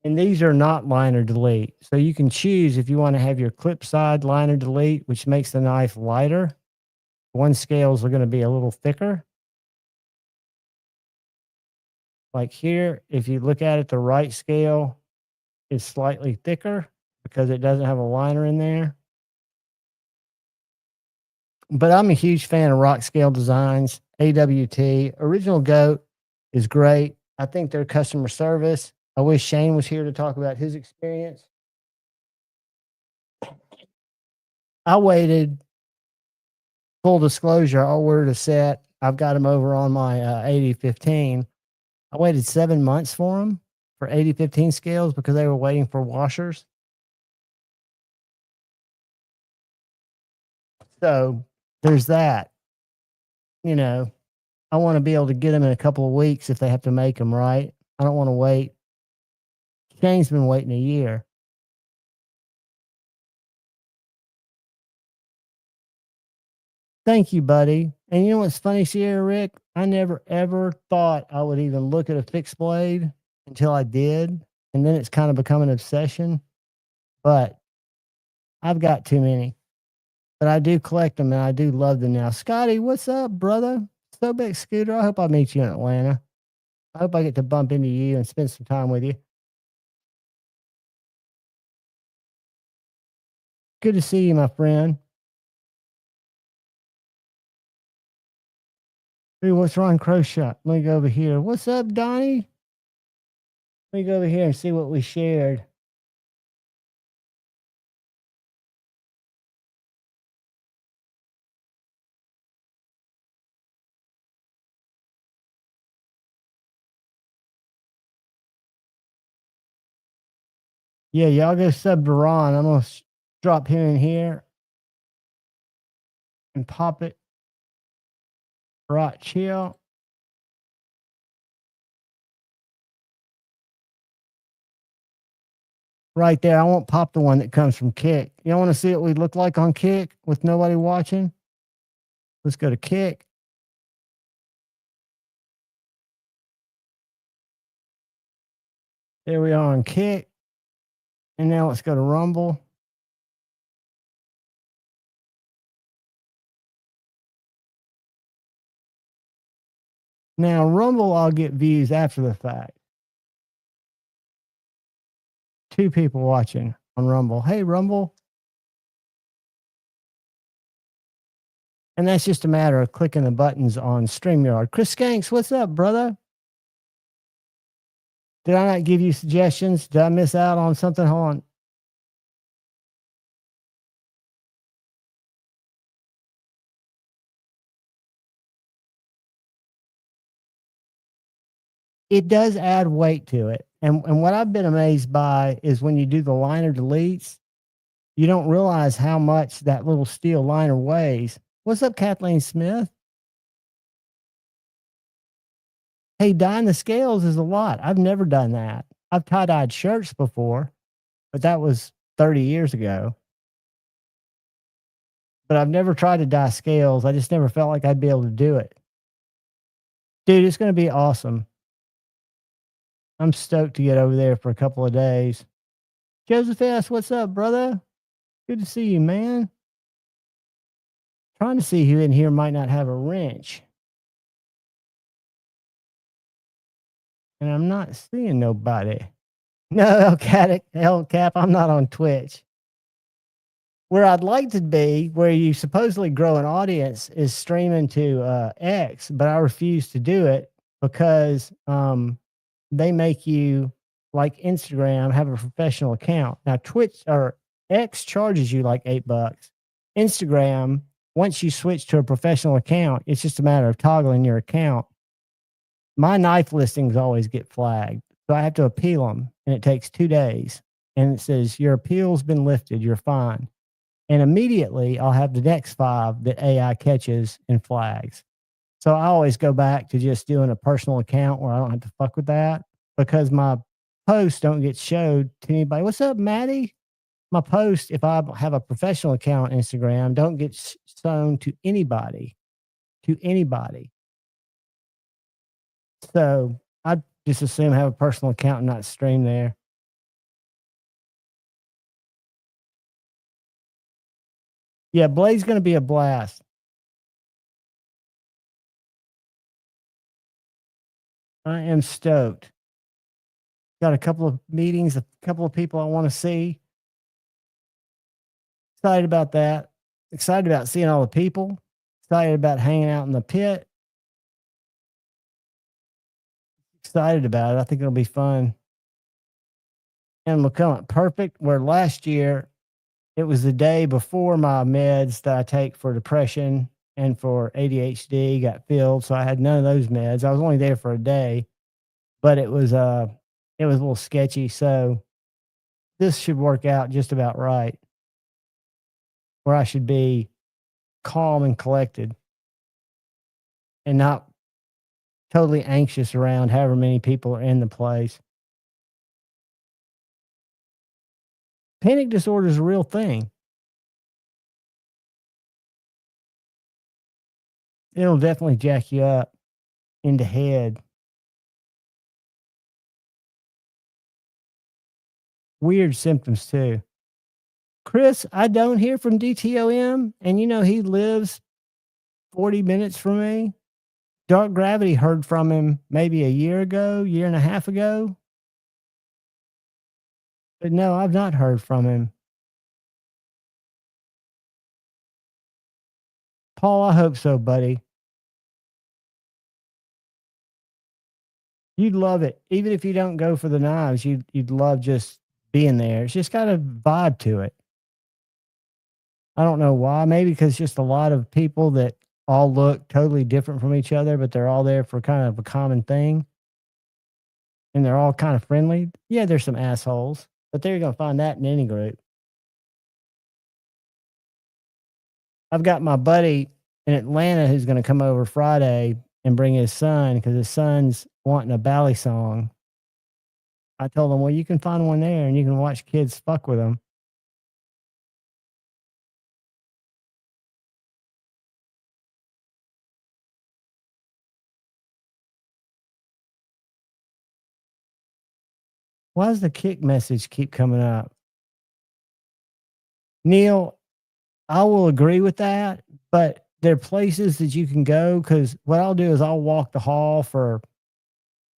And these are not liner delete. So you can choose if you want to have your clip side liner delete, which makes the knife lighter. One scales are going to be a little thicker. Like here, if you look at it, the right scale is slightly thicker because it doesn't have a liner in there. But I'm a huge fan of Rock Scale Designs, AWT. Original Goat is great. I think their customer service. I wish Shane was here to talk about his experience. I waited, full disclosure, I ordered a set. I've got them over on my 8015. I waited 7 months for them for 80-15 scales because they were waiting for washers. So there's that. You know, I want to be able to get them in a couple of weeks if they have to make them, right? I don't want to wait. Shane's been waiting a year. Thank you, buddy. And you know what's funny, Sierra Rick? I never ever thought I would even look at a fixed blade until I did. And then it's kind of become an obsession. But I've got too many. But I do collect them and I do love them now. Scotty, what's up, brother? Sobeck Scooter, I hope I meet you in Atlanta. I hope I get to bump into you and spend some time with you. Good to see you, my friend. Hey, what's Ron Crow Shop? Let me go over here. What's up, Donnie? Let me go over here and see what we shared. Yeah, y'all go sub to Ron. I'm going to drop him in here and pop it. Right, chill. Right there. I won't pop the one that comes from Kick. You want to see what we look like on Kick with nobody watching? Let's go to Kick. There we are on Kick. And now let's go to Rumble. Now, Rumble, I'll get views after the fact. 2 people watching on Rumble. Hey, Rumble. And that's just a matter of clicking the buttons on StreamYard. Chris Skanks, what's up, brother? Did I not give you suggestions? Did I miss out on something? Hold on. It does add weight to it. And what I've been amazed by is when you do the liner deletes, you don't realize how much that little steel liner weighs. What's up, Kathleen Smith? Hey, dyeing the scales is a lot. I've never done that. I've tie-dyed shirts before, but that was 30 years ago. But I've never tried to dye scales. I just never felt like I'd be able to do it. Dude, it's going to be awesome. I'm stoked to get over there for a couple of days. Joseph S., what's up, brother? Good to see you, man. Trying to see who in here might not have a wrench. And I'm not seeing nobody. No, Cap, I'm not on Twitch. Where I'd like to be, where you supposedly grow an audience, is streaming to X, but I refuse to do it because they make you, like Instagram, have a professional account. Now, Twitch or X charges you like $8. Instagram, once you switch to a professional account, it's just a matter of toggling your account. My knife listings always get flagged, so I have to appeal them, and it takes 2 days. And it says, your appeal's been lifted, you're fine. And immediately, I'll have the next 5 that AI catches and flags. So I always go back to just doing a personal account where I don't have to fuck with that because my posts don't get showed to anybody. What's up, Maddie? My posts, if I have a professional account on Instagram, don't get shown to anybody. So I just assume have a personal account and not stream there. Yeah, Blade's going to be a blast. I am stoked. Got a couple of meetings, a couple of people I want to see. Excited about that. Excited about seeing all the people. Excited about hanging out in the pit. Excited about it. I think it'll be fun. And it'll come up perfect. Where last year, it was the day before my meds that I take for depression and for ADHD got filled. So I had none of those meds. I was only there for a day. but it was a little sketchy. So this should work out just about right, where I should be calm and collected and not totally anxious around however many people are in the place. Panic disorder is a real thing. It'll definitely jack you up into head. Weird symptoms too. Chris, I don't hear from DTOM, and he lives 40 minutes from me. Dark Gravity heard from him maybe a year and a half ago. But no, I've not heard from him. Paul, I hope so, buddy. You'd love it. Even if you don't go for the knives, you'd love just being there. It's just got a vibe to it. I don't know why. Maybe because just a lot of people that all look totally different from each other, but they're all there for kind of a common thing. And they're all kind of friendly. Yeah, there's some assholes, but they're going to find that in any group. I've got my buddy in Atlanta who's going to come over Friday and bring his son because his son's wanting a bally song. I told him, well, you can find one there and you can watch kids fuck with them. Why does the kick message keep coming up? Neil, I will agree with that, but there are places that you can go because what I'll do is I'll walk the hall for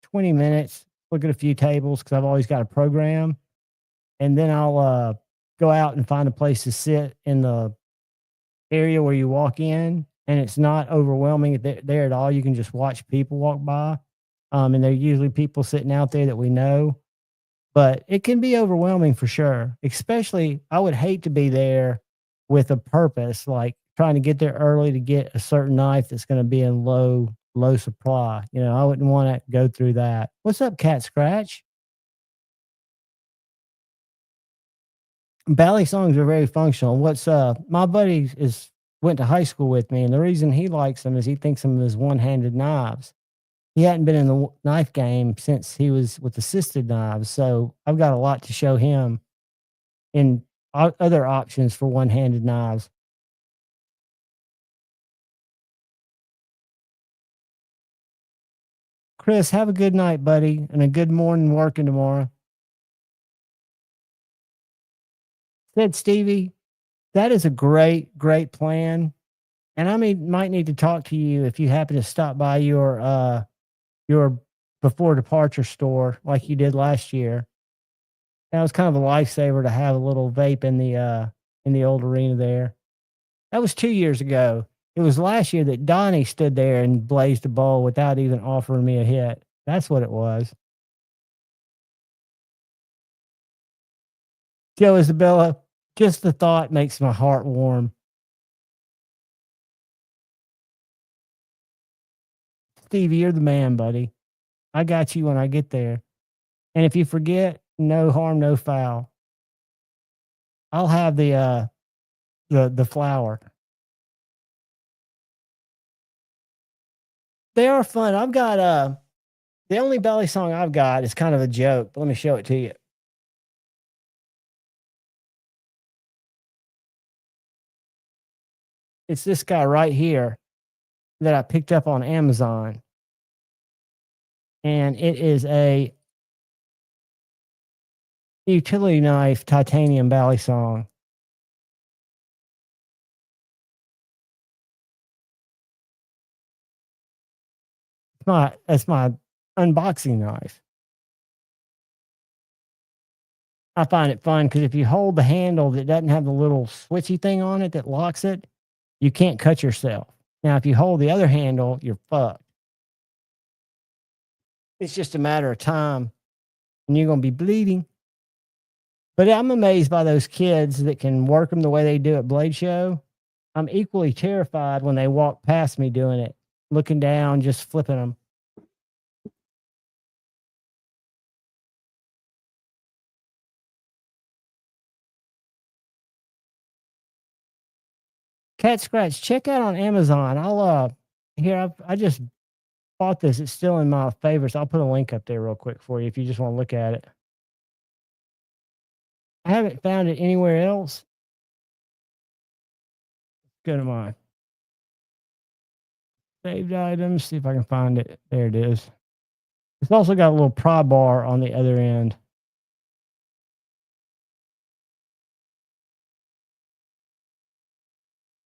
20 minutes, look at a few tables because I've always got a program, and then I'll go out and find a place to sit in the area where you walk in, and it's not overwhelming there at all. You can just watch people walk by, and they're usually people sitting out there that we know. But it can be overwhelming for sure. Especially, I would hate to be there with a purpose, like trying to get there early to get a certain knife that's going to be in low supply. I wouldn't want to go through that. What's up, Cat Scratch? Bally songs are very functional. My buddy went to high school with me, and the reason he likes them is he thinks of them as one-handed knives. He hadn't been in the knife game since he was with assisted knives, so I've got a lot to show him in other options for one-handed knives. Chris, have a good night, buddy, and a good morning working tomorrow. Said Stevie, that is a great, great plan. And I might need to talk to you if you happen to stop by your before departure store like you did last year. That was kind of a lifesaver to have a little vape in the old arena there. That was 2 years ago. It was last year that Donnie stood there and blazed a bowl without even offering me a hit. That's what it was. Joe Isabella, just the thought makes my heart warm. Stevie, you're the man, buddy. I got you when I get there. And if you forget, no harm, no foul. I'll have the flower. They are fun. I've got the only belly song I've got is kind of a joke. But let me show it to you. It's this guy right here that I picked up on Amazon. And it is a utility knife titanium bally song. That's my unboxing knife. I find it fun because if you hold the handle that doesn't have the little switchy thing on it that locks it, you can't cut yourself. Now, if you hold the other handle, you're fucked. It's just a matter of time and you're going to be bleeding. But I'm amazed by those kids that can work them the way they do at Blade Show. I'm equally terrified when they walk past me doing it, looking down, just flipping them. Cat Scratch, check out on Amazon. I just bought this. It's still in my favorites. I'll put a link up there real quick for you if you just want to look at it. I haven't found it anywhere else. Go to my saved items, see if I can find it. There it is. It's also got a little pry bar on the other end.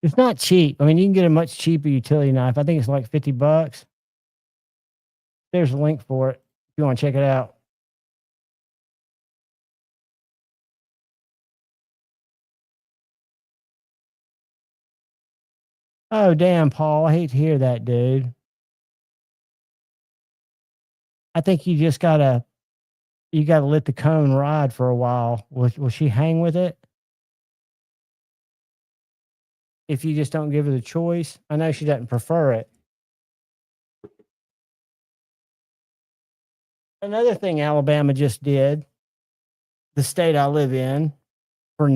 It's not cheap. I mean, you can get a much cheaper utility knife. I think it's like $50. There's a link for it if you want to check it out. Oh, damn, Paul. I hate to hear that, dude. I think you gotta let the cone ride for a while. Will she hang with it? If you just don't give her the choice. I know she doesn't prefer it. Another thing Alabama just did, the state I live in for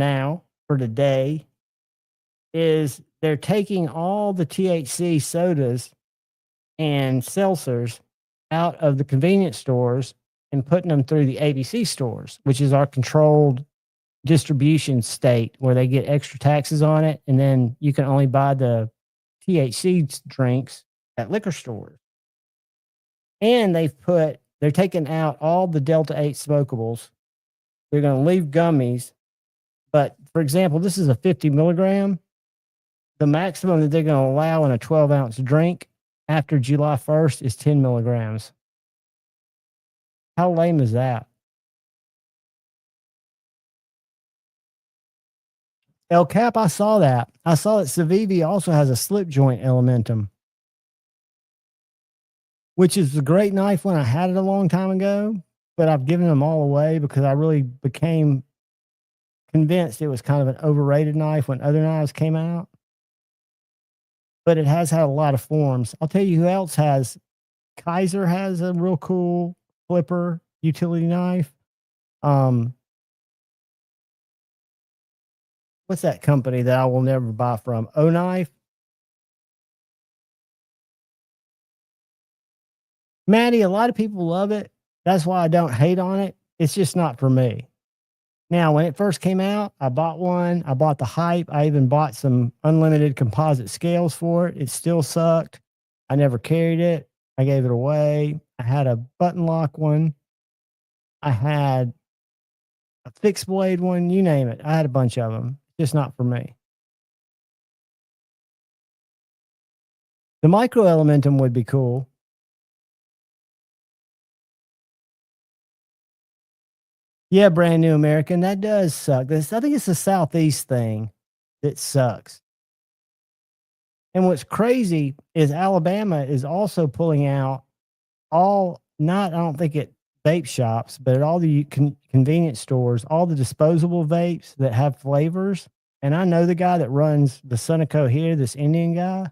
today, is they're taking all the THC sodas and seltzers out of the convenience stores and putting them through the ABC stores, which is our controlled distribution state where they get extra taxes on it. And then you can only buy the THC drinks at liquor stores. And they're taking out all the Delta 8 smokables. They're going to leave gummies. But for example, this is a 50 milligram. The maximum that they're going to allow in a 12-ounce drink after July 1st is 10 milligrams. How lame is that? El Cap, I saw that. I saw that Civivi also has a slip joint elementum, which is a great knife when I had it a long time ago, but I've given them all away because I really became convinced it was kind of an overrated knife when other knives came out. But it has had a lot of forms. I'll tell you who else has. Kaiser has a real cool flipper utility knife. What's that company that I will never buy from? O Knife. Maddie, a lot of people love it. That's why I don't hate on it. It's just not for me. Now, when it first came out, I bought one. I bought the hype. I even bought some unlimited composite scales for it. It still sucked. I never carried it. I gave it away. I had a button lock one. I had a fixed blade one. You name it. I had a bunch of them. Just not for me. The micro elementum would be cool. Yeah, brand new American. That does suck. I think it's a Southeast thing that sucks. And what's crazy is Alabama is also pulling out I don't think at vape shops, but at all the convenience stores, all the disposable vapes that have flavors. And I know the guy that runs the Sunoco here, this Indian guy.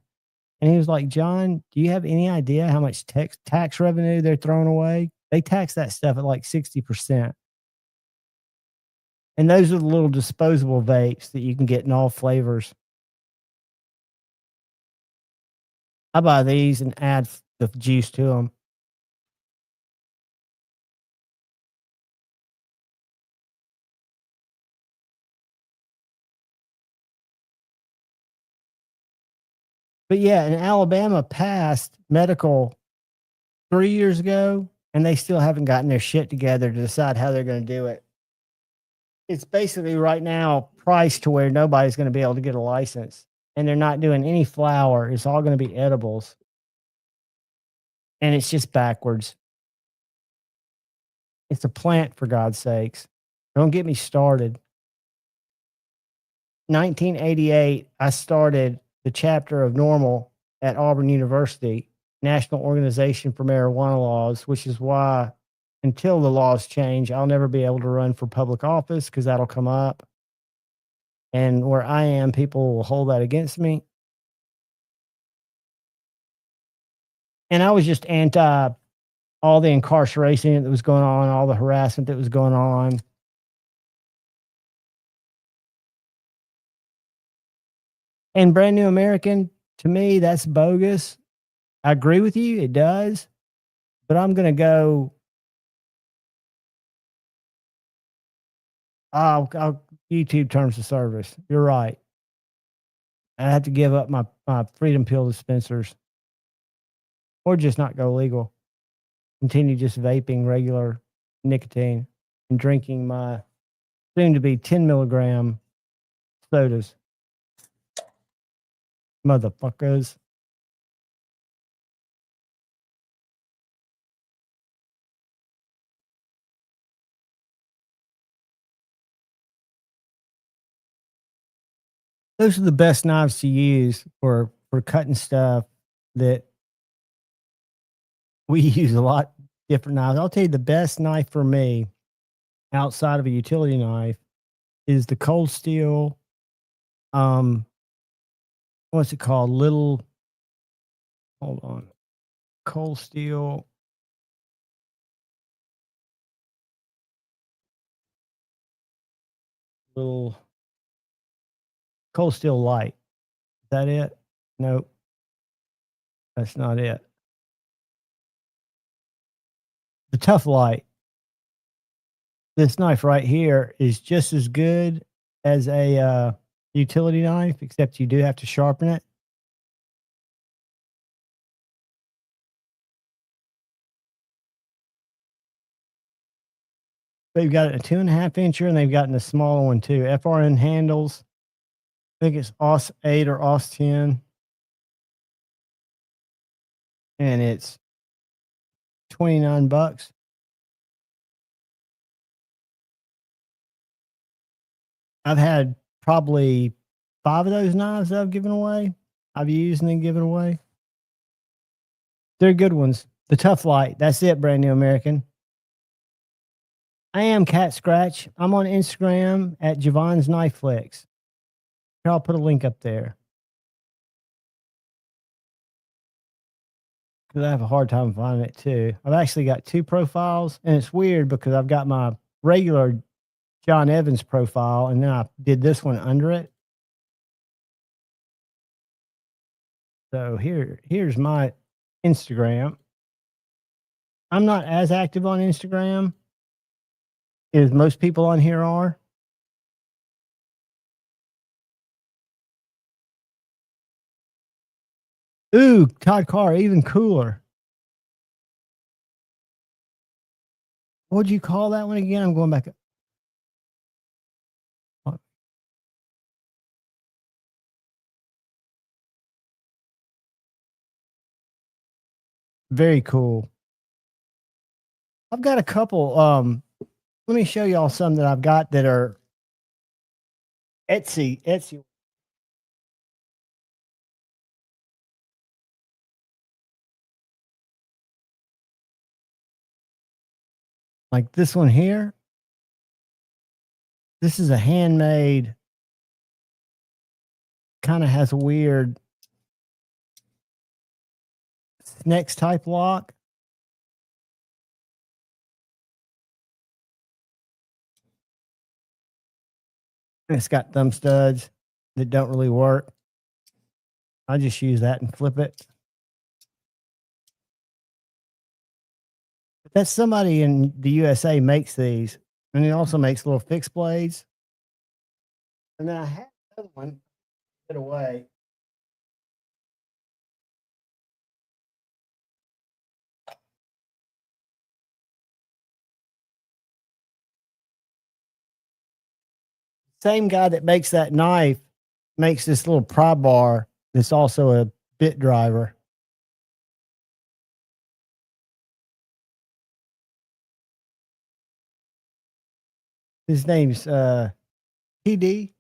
And he was like, John, do you have any idea how much tax revenue they're throwing away? They tax that stuff at like 60%. And those are the little disposable vapes that you can get in all flavors. I buy these and add the juice to them. But yeah, and Alabama passed medical 3 years ago, and they still haven't gotten their shit together to decide how they're going to do it. It's basically right now priced to where nobody's going to be able to get a license, and they're not doing any flour. It's all going to be edibles. And it's just backwards. It's a plant, for God's sakes. Don't get me started. 1988, I started the chapter of NORML at Auburn University, National Organization for Marijuana Laws, which is why until the laws change, I'll never be able to run for public office because that'll come up. And where I am, people will hold that against me. And I was just anti all the incarceration that was going on, all the harassment that was going on. And Brand New American, to me, that's bogus. I agree with you, it does. But I'm gonna go. I'll YouTube terms of service. You're right. I have to give up my Freedom Pill dispensers, or just not go legal. Continue just vaping regular nicotine and drinking my soon to be 10 milligram sodas. Motherfuckers. Those are the best knives to use for cutting stuff that we use a lot different knives. I'll tell you the best knife for me outside of a utility knife is the Cold Steel. What's it called? Hold on. Cold Steel. Little Cold Steel Light. Is that it? Nope. That's not it. The Tough Light. This knife right here is just as good as a utility knife, except you do have to sharpen it. They've got a 2.5 incher and they've gotten a smaller one too. FRN handles. I think it's OS 8 or OS 10. And it's $29. I've had probably 5 of those knives that I've given away. I've used and then given away. They're good ones. The Tough Light. That's it, Brand New American. I am Cat Scratch. I'm on Instagram at Javon's Knife Flex. Here, I'll put a link up there. Because I have a hard time finding it too. I've actually got 2 profiles, and it's weird because I've got my regular John Evans profile, and then I did this one under it. So here's my Instagram. I'm not as active on Instagram as most people on here are. Ooh, Todd Carr, even cooler. What'd you call that one again? I'm going back up. Very cool. I've got a couple. Let me show y'all some that I've got that are Etsy. Like this one here. This is a handmade, kind of has a weird Snex type lock. And it's got thumb studs that don't really work. I just use that and flip it. But that's somebody in the USA makes these. And he also makes little fixed blades. And then I have another one, put away. Same guy that makes that knife makes this little pry bar that's also a bit driver. His name's PD.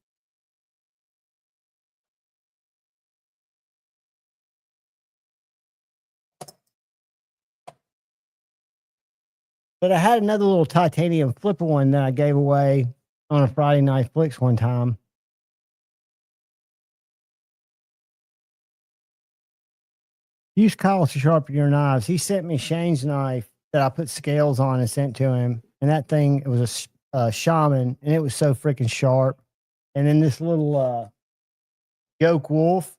But I had another little titanium flipper one that I gave away on a Friday Night Flicks one time. Use Kyle to sharpen your knives. He sent me Shane's knife that I put scales on and sent to him. And that thing, it was a shaman, and it was so freaking sharp. And then this little Joke Wolf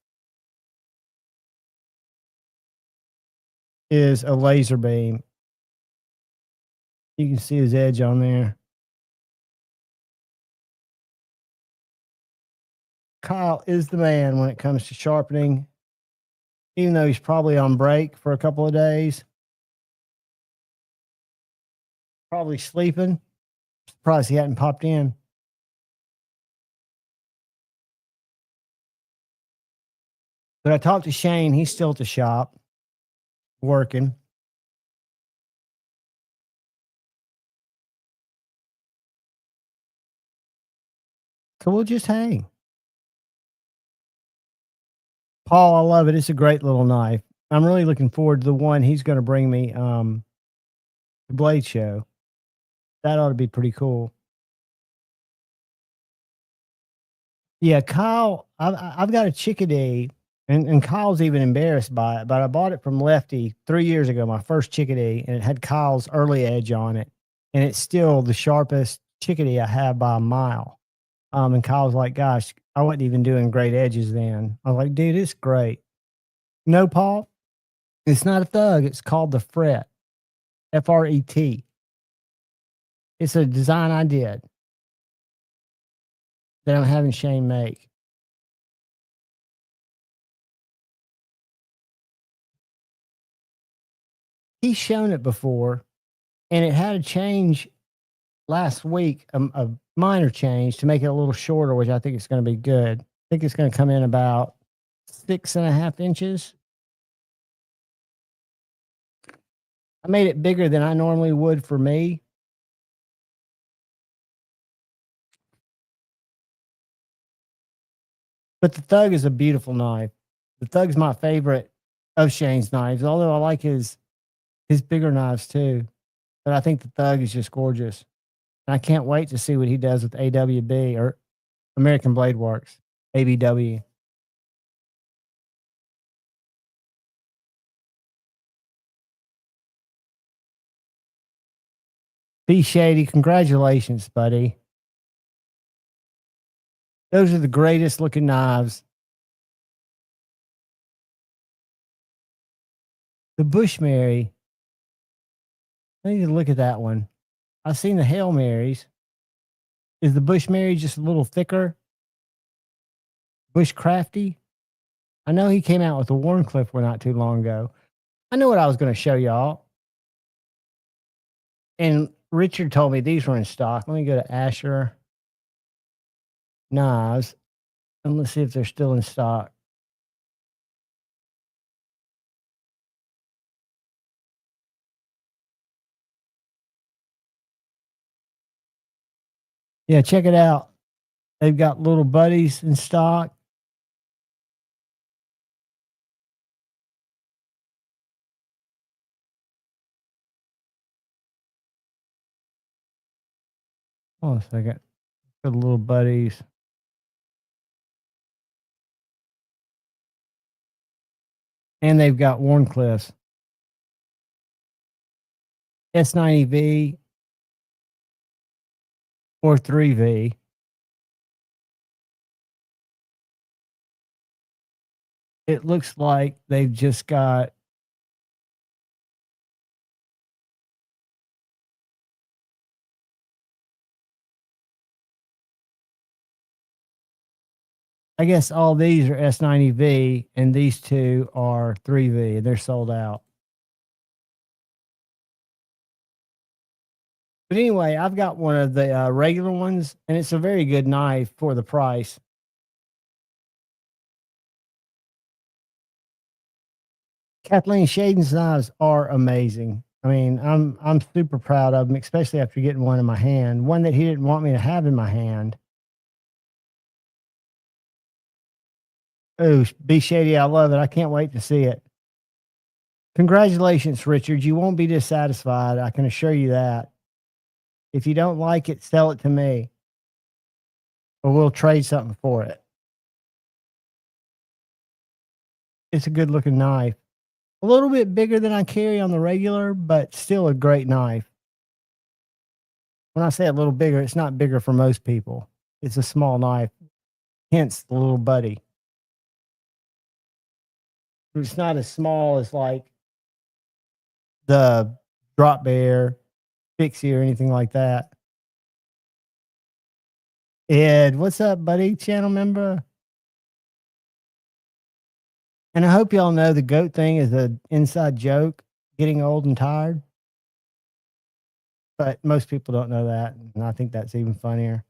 is a laser beam. You can see his edge on there. Kyle is the man when it comes to sharpening, even though he's probably on break for a couple of days. Probably sleeping. Surprised he hadn't popped in. But I talked to Shane. He's still at the shop working. So we'll just hang. Paul, I love it. It's a great little knife. I'm really looking forward to the one he's going to bring me, the Blade Show. That ought to be pretty cool. Yeah, Kyle, I've got a Chickadee, and Kyle's even embarrassed by it, but I bought it from Lefty 3 years ago, my first Chickadee, and it had Kyle's early edge on it, and it's still the sharpest Chickadee I have by a mile. And Kyle's like, gosh, I wasn't even doing great edges then. I was like, dude, it's great. No, Paul, it's not a thug. It's called the Fret, F-R-E-T. It's a design I did that I'm having Shane make. He's shown it before, and it had a change last week, a minor change to make it a little shorter, which I think is going to be good. I think it's going to come in about 6.5 inches. I made it bigger than I normally would for me. But the Thug is a beautiful knife. The Thug's my favorite of Shane's knives, although I like his bigger knives too. But I think the Thug is just gorgeous. And I can't wait to see what he does with AWB or American Blade Works, ABW. B Shady, congratulations, buddy. Those are the greatest looking knives. The Bushmary. I need to look at that one. I've seen the Hail Marys. Is the Bushmary just a little thicker? Bushcrafty? I know he came out with a Warncliffe one not too long ago. I know what I was going to show y'all. And Richard told me these were in stock. Let me go to Asher Knives and let's see if they're still in stock. Yeah, check it out. They've got little buddies in stock. Hold on a second. Got little buddies. And they've got Warncliffs. S90V or 3V. It looks like they've just got I guess all these are S90V and these two are 3V. They're sold out. But anyway, I've got one of the regular ones, and it's a very good knife for the price. Kathleen Shaden's knives are amazing. I mean, I'm super proud of them, especially after getting one in my hand, one that he didn't want me to have in my hand. Oh, be shady! I love it. I can't wait to see it. Congratulations, Richard. You won't be dissatisfied. I can assure you that. If you don't like it, sell it to me, or we'll trade something for it. It's a good looking knife. A little bit bigger than I carry on the regular, but still a great knife. When I say a little bigger, it's not bigger for most people. It's a small knife, hence the little buddy. It's not as small as like the Drop Bear, Fixie, or anything like that. Ed, what's up, buddy? Channel member. And I hope y'all know the goat thing is an inside joke, getting old and tired. But most people don't know that. And I think that's even funnier.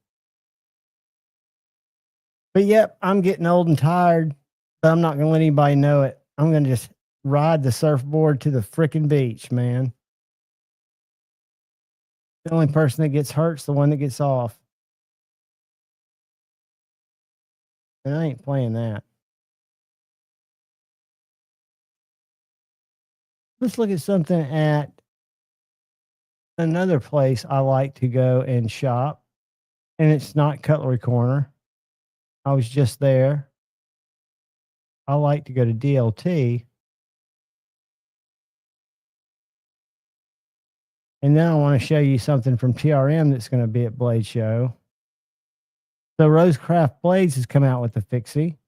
But yep, I'm getting old and tired, but I'm not going to let anybody know it. I'm going to just ride the surfboard to the frickin' beach, man. The only person that gets hurt's the one that gets off. And I ain't playing that. Let's look at something at another place I like to go and shop. And it's not Cutlery Corner. I was just there. I like to go to DLT. And then I want to show you something from TRM that's going to be at Blade Show. So Rosecraft Blades has come out with the Fixie.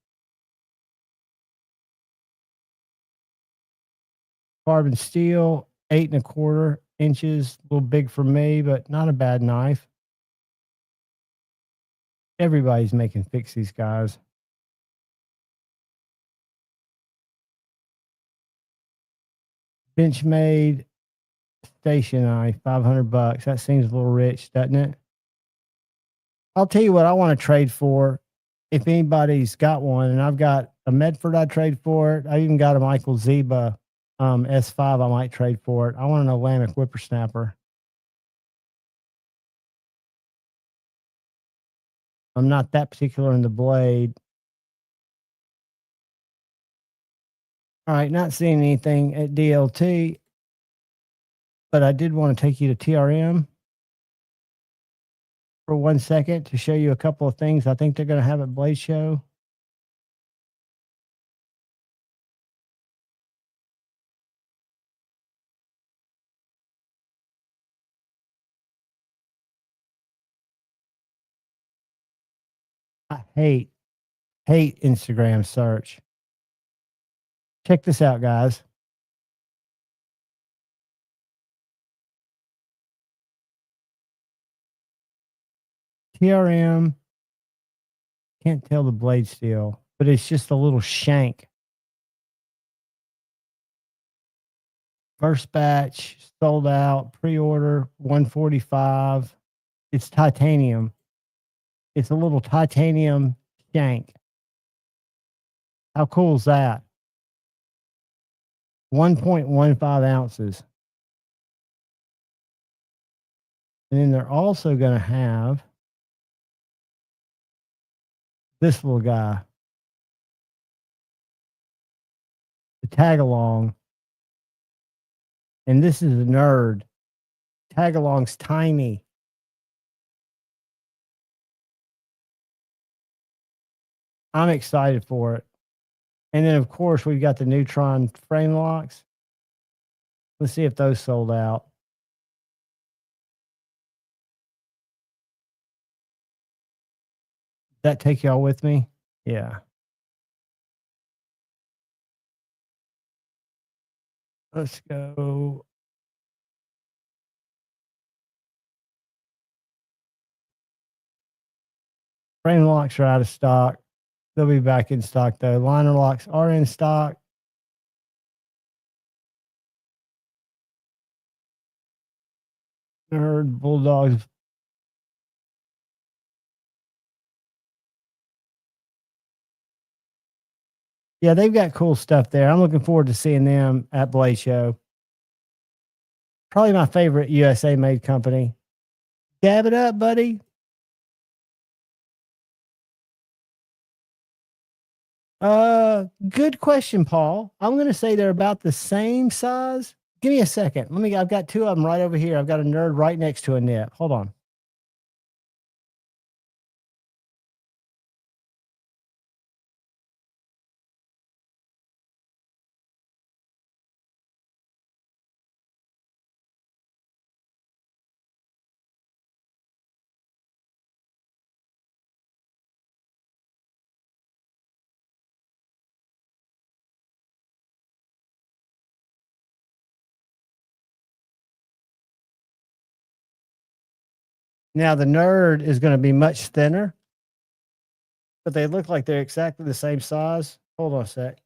Carbon steel, 8¼ inches. A little big for me, but not a bad knife. Everybody's making Fixies, guys. Benchmade station knife, $500. That seems a little rich, doesn't it? I'll tell you what I want to trade for. If anybody's got one, and I've got a Medford, I trade for it. I even got a Michael Zeba S5. I might trade for it. I want an Atlantic Whippersnapper. I'm not that particular in the blade. All right, not seeing anything at DLT, but I did want to take you to TRM for 1 second to show you a couple of things I think they're going to have at Blade Show. I hate Instagram search. Check this out, guys. TRM, can't tell the blade steel, but it's just a little shank. First batch sold out, pre-order 145. It's titanium. It's a little titanium shank. How cool is that? 1.15 ounces. And then they're also going to have this little guy, the tag-along. And this is a nerd. Tag-along's tiny. I'm excited for it. And then, of course, we've got the Neutron frame locks. Let's see if those sold out. That take y'all with me? Yeah. Let's go. Frame locks are out of stock. They'll be back in stock, though. Liner locks are in stock. Nerd Bulldogs. Yeah, they've got cool stuff there. I'm looking forward to seeing them at Blade Show. Probably my favorite USA made company. Dab it up, buddy. Good question, Paul. I'm going to say they're about the same size. Give me a second. I've got two of them right over here. I've got a nerd right next to a nip. Hold on. Now the Nerd is going to be much thinner, but they look like they're exactly the same size. Hold on a sec.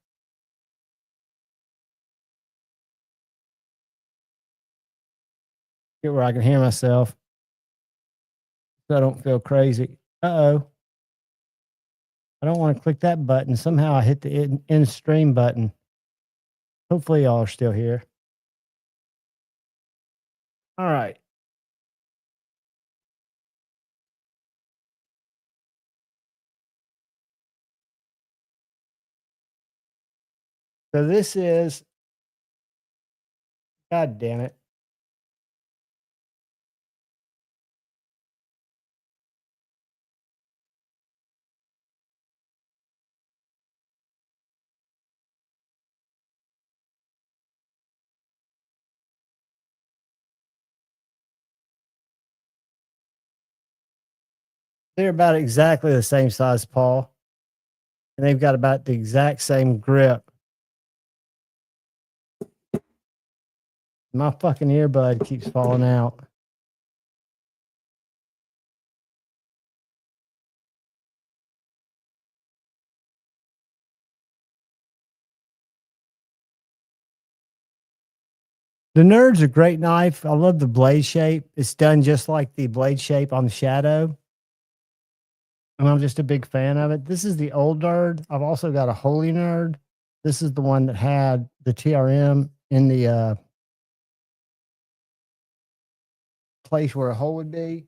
Get where I can hear myself so I don't feel crazy. Uh-oh. I don't want to click that button. Somehow I hit the end stream button. Hopefully y'all are still here. All right. So this is, God damn it. They're about exactly the same size, Paul. And they've got about the exact same grip. My fucking earbud keeps falling out. The Nerd's a great knife. I love the blade shape. It's done just like the blade shape on the Shadow. And I'm just a big fan of it. This is the old Nerd. I've also got a Holy Nerd. This is the one that had the TRM in the place where a hole would be.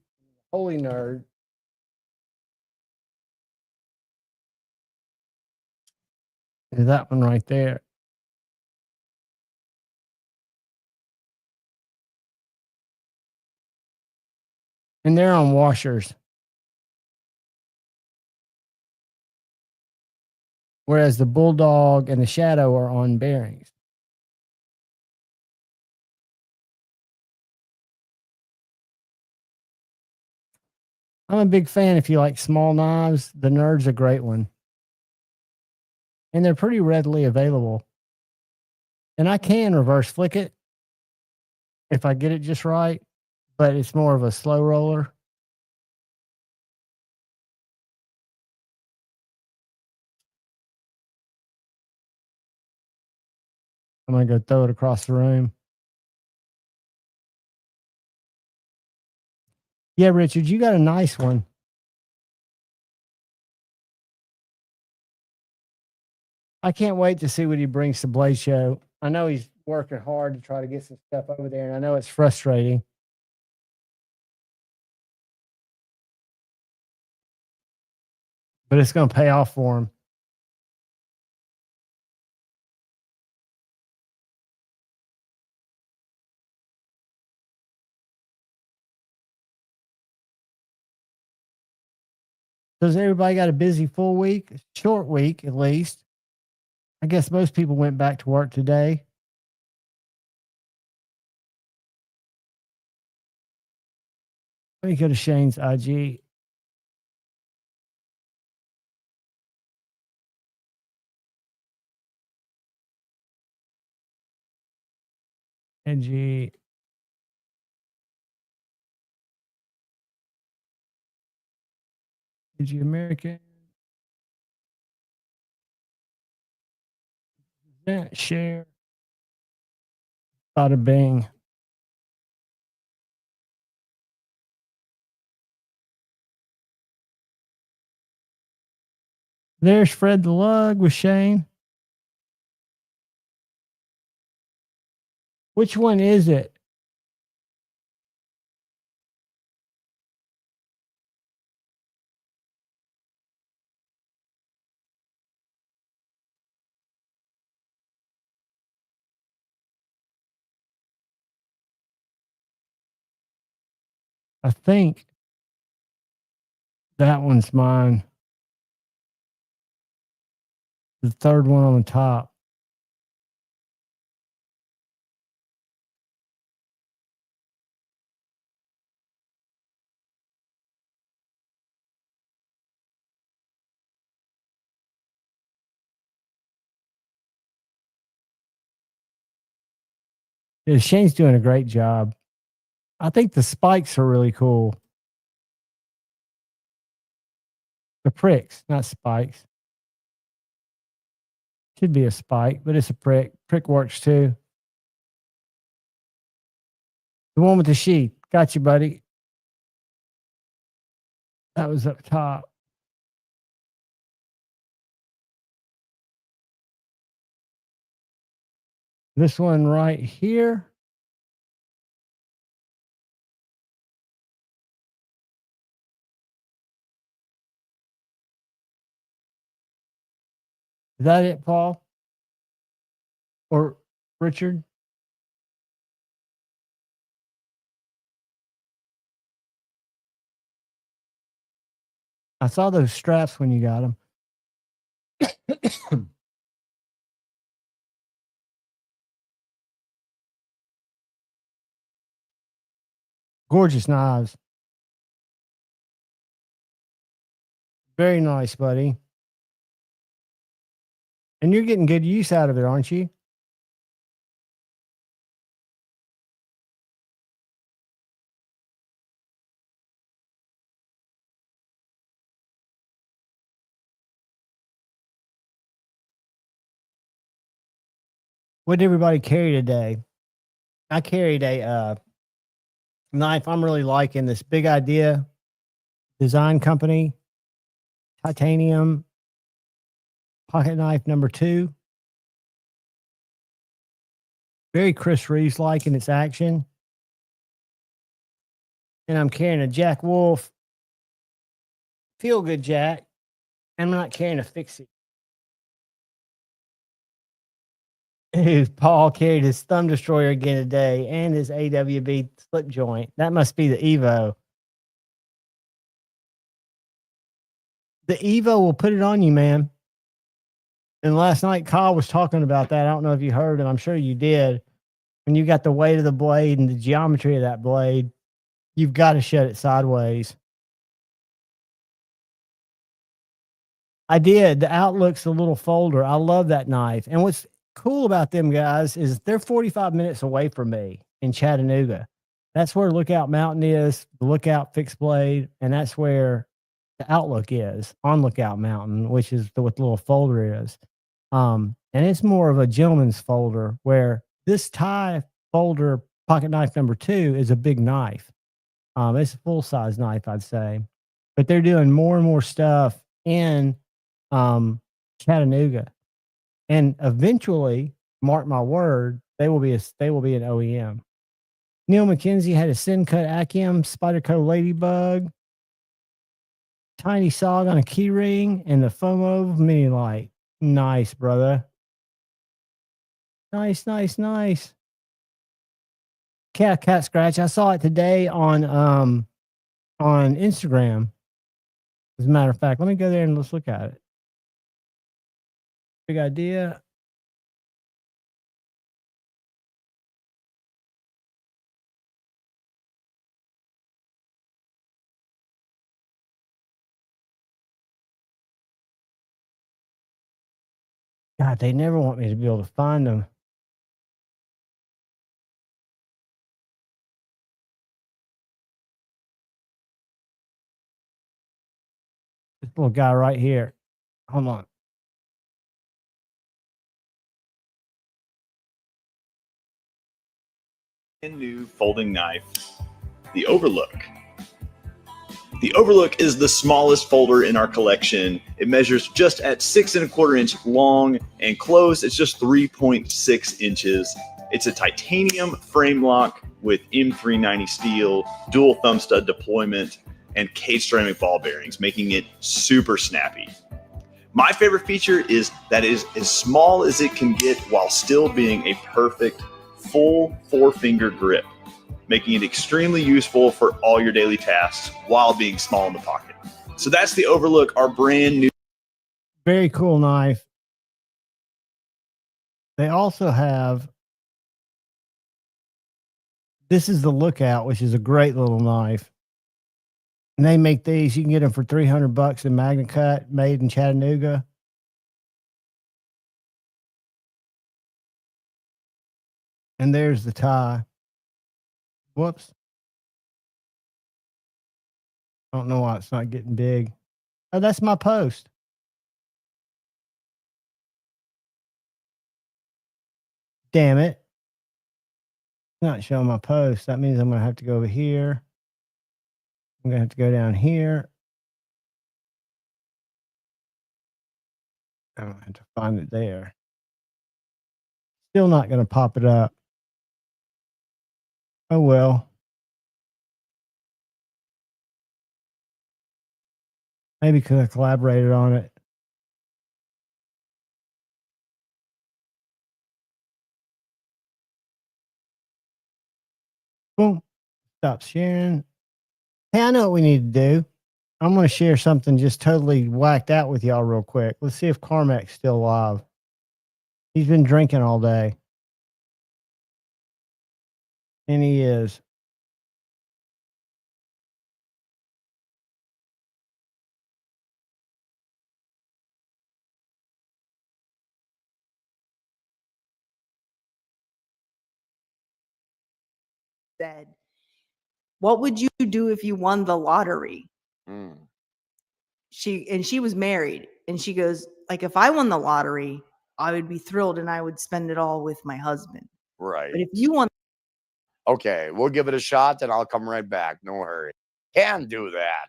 Holy Nerd. Is that one right there. And they're on washers. Whereas the Bulldog and the Shadow are on bearings. I'm a big fan if you like small knives. The Nerd's a great one. And they're pretty readily available. And I can reverse flick it if I get it just right, but it's more of a slow roller. I'm going to go throw it across the room. Yeah, Richard, you got a nice one. I can't wait to see what he brings to Blade Show. I know he's working hard to try to get some stuff over there, and I know it's frustrating. But it's going to pay off for him. Does everybody got a busy full week? Short week, at least. I guess most people went back to work today. Let me go to Shane's IG. NG. NG American. Share. Bada bing. There's Fred the Lug with Shane. Which one is it? I think that one's mine. The third one on the top. Yeah, Shane's doing a great job. I think the spikes are really cool. The pricks, not spikes. Should be a spike, but it's a prick. Prick works too. The one with the sheath. Got you, buddy. That was up top. This one right here. Is that it, Paul? Or Richard? I saw those straps when you got them. Gorgeous knives. Very nice, buddy. And you're getting good use out of it, aren't you? What did everybody carry today? I carried a knife I'm really liking. This Big Idea Design Company titanium pocket knife number 2. Very Chris Reeves like in its action. And I'm carrying a Jack Wolf Feel Good Jack. I'm not carrying a Fix It. Paul carried his Thumb Destroyer again today and his AWB slip joint. That must be the Evo. The Evo will put it on you, man. And last night, Kyle was talking about that. I don't know if you heard, and I'm sure you did. When you got the weight of the blade and the geometry of that blade, you've got to shut it sideways. I did. The Outlook's a little folder. I love that knife. And what's cool about them guys is they're 45 minutes away from me in Chattanooga. That's where Lookout Mountain is, the Lookout fixed blade, and that's where the Outlook is on Lookout Mountain, which is what the little folder is. And it's more of a gentleman's folder, where this tie folder pocket knife number 2 is a big knife. It's a full size knife, I'd say, but they're doing more and more stuff in Chattanooga, and eventually, mark my word, they will be an OEM. Neil McKenzie had a Sin Cut Akim Spyderco Ladybug, tiny sog on a key ring, and the FOMO mini light. Nice, brother. Nice. Cat scratch. I saw it today on Instagram. As a matter of fact, let me go there and let's look at it. Big Idea. God, they never want me to be able to find them. This little guy right here. Hold on. New folding knife, the Overlook. The Overlook is the smallest folder in our collection. It measures just at 6 1/4 inch long, and closed it's just 3.6 inches. It's a titanium frame lock with M390 steel, dual thumb stud deployment, and cage ceramic ball bearings, making it super snappy. My favorite feature is that it is as small as it can get while still being a perfect full 4-finger grip, making it extremely useful for all your daily tasks while being small in the pocket. So that's the Overlook, our brand new. Very cool knife. They also have, this is the Lookout, which is a great little knife. And they make these, you can get them for $300 in Magna Cut, made in Chattanooga. And there's the tie. Whoops. I don't know why it's not getting big. Oh, that's my post. Damn it. Not showing my post. That means I'm going to have to go over here. I'm going to have to go down here. I'm going to have to find it there. Still not going to pop it up. Oh, well. Maybe could have collaborated on it. Boom. Stop sharing. Hey, I know what we need to do. I'm going to share something just totally whacked out with y'all real quick. Let's see if Carmack's still alive. He's been drinking all day. And he is. Said, what would you do if you won the lottery? She was married, and she goes, like, if I won the lottery, I would be thrilled and I would spend it all with my husband. Right. But if you won, okay, we'll give it a shot, then I'll come right back. No hurry. Can do that.